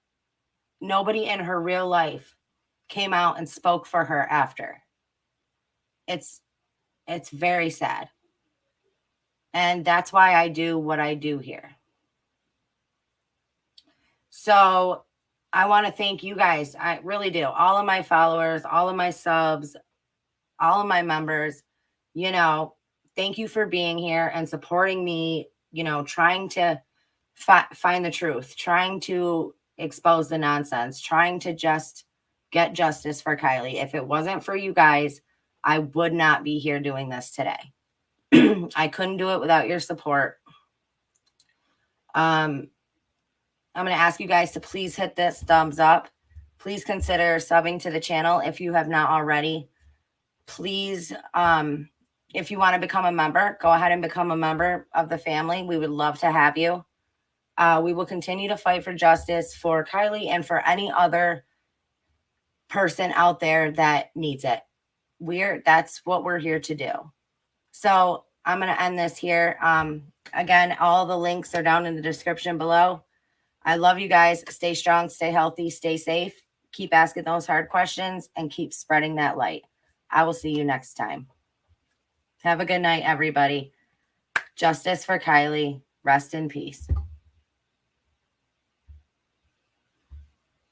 nobody in her real life came out and spoke for her after. It's very sad. And that's why I do what I do here. So I want to thank you guys. I really do. All of my followers, all of my subs, all of my members, thank you for being here and supporting me, trying to find the truth, trying to expose the nonsense, trying to just get justice for Kylie. If it wasn't for you guys, I would not be here doing this today. I couldn't do it without your support. I'm going to ask you guys to please hit this thumbs up. Please consider subbing to the channel if you have not already. Please, if you want to become a member, go ahead and become a member of the family. We would love to have you. We will continue to fight for justice for Kylie and for any other person out there that needs it. That's what we're here to do. So I'm going to end this here. Again, all the links are down in the description below. I love you guys. Stay strong, stay healthy, stay safe. Keep asking those hard questions and keep spreading that light. I will see you next time. Have a good night, everybody. Justice for Kylie. Rest in peace.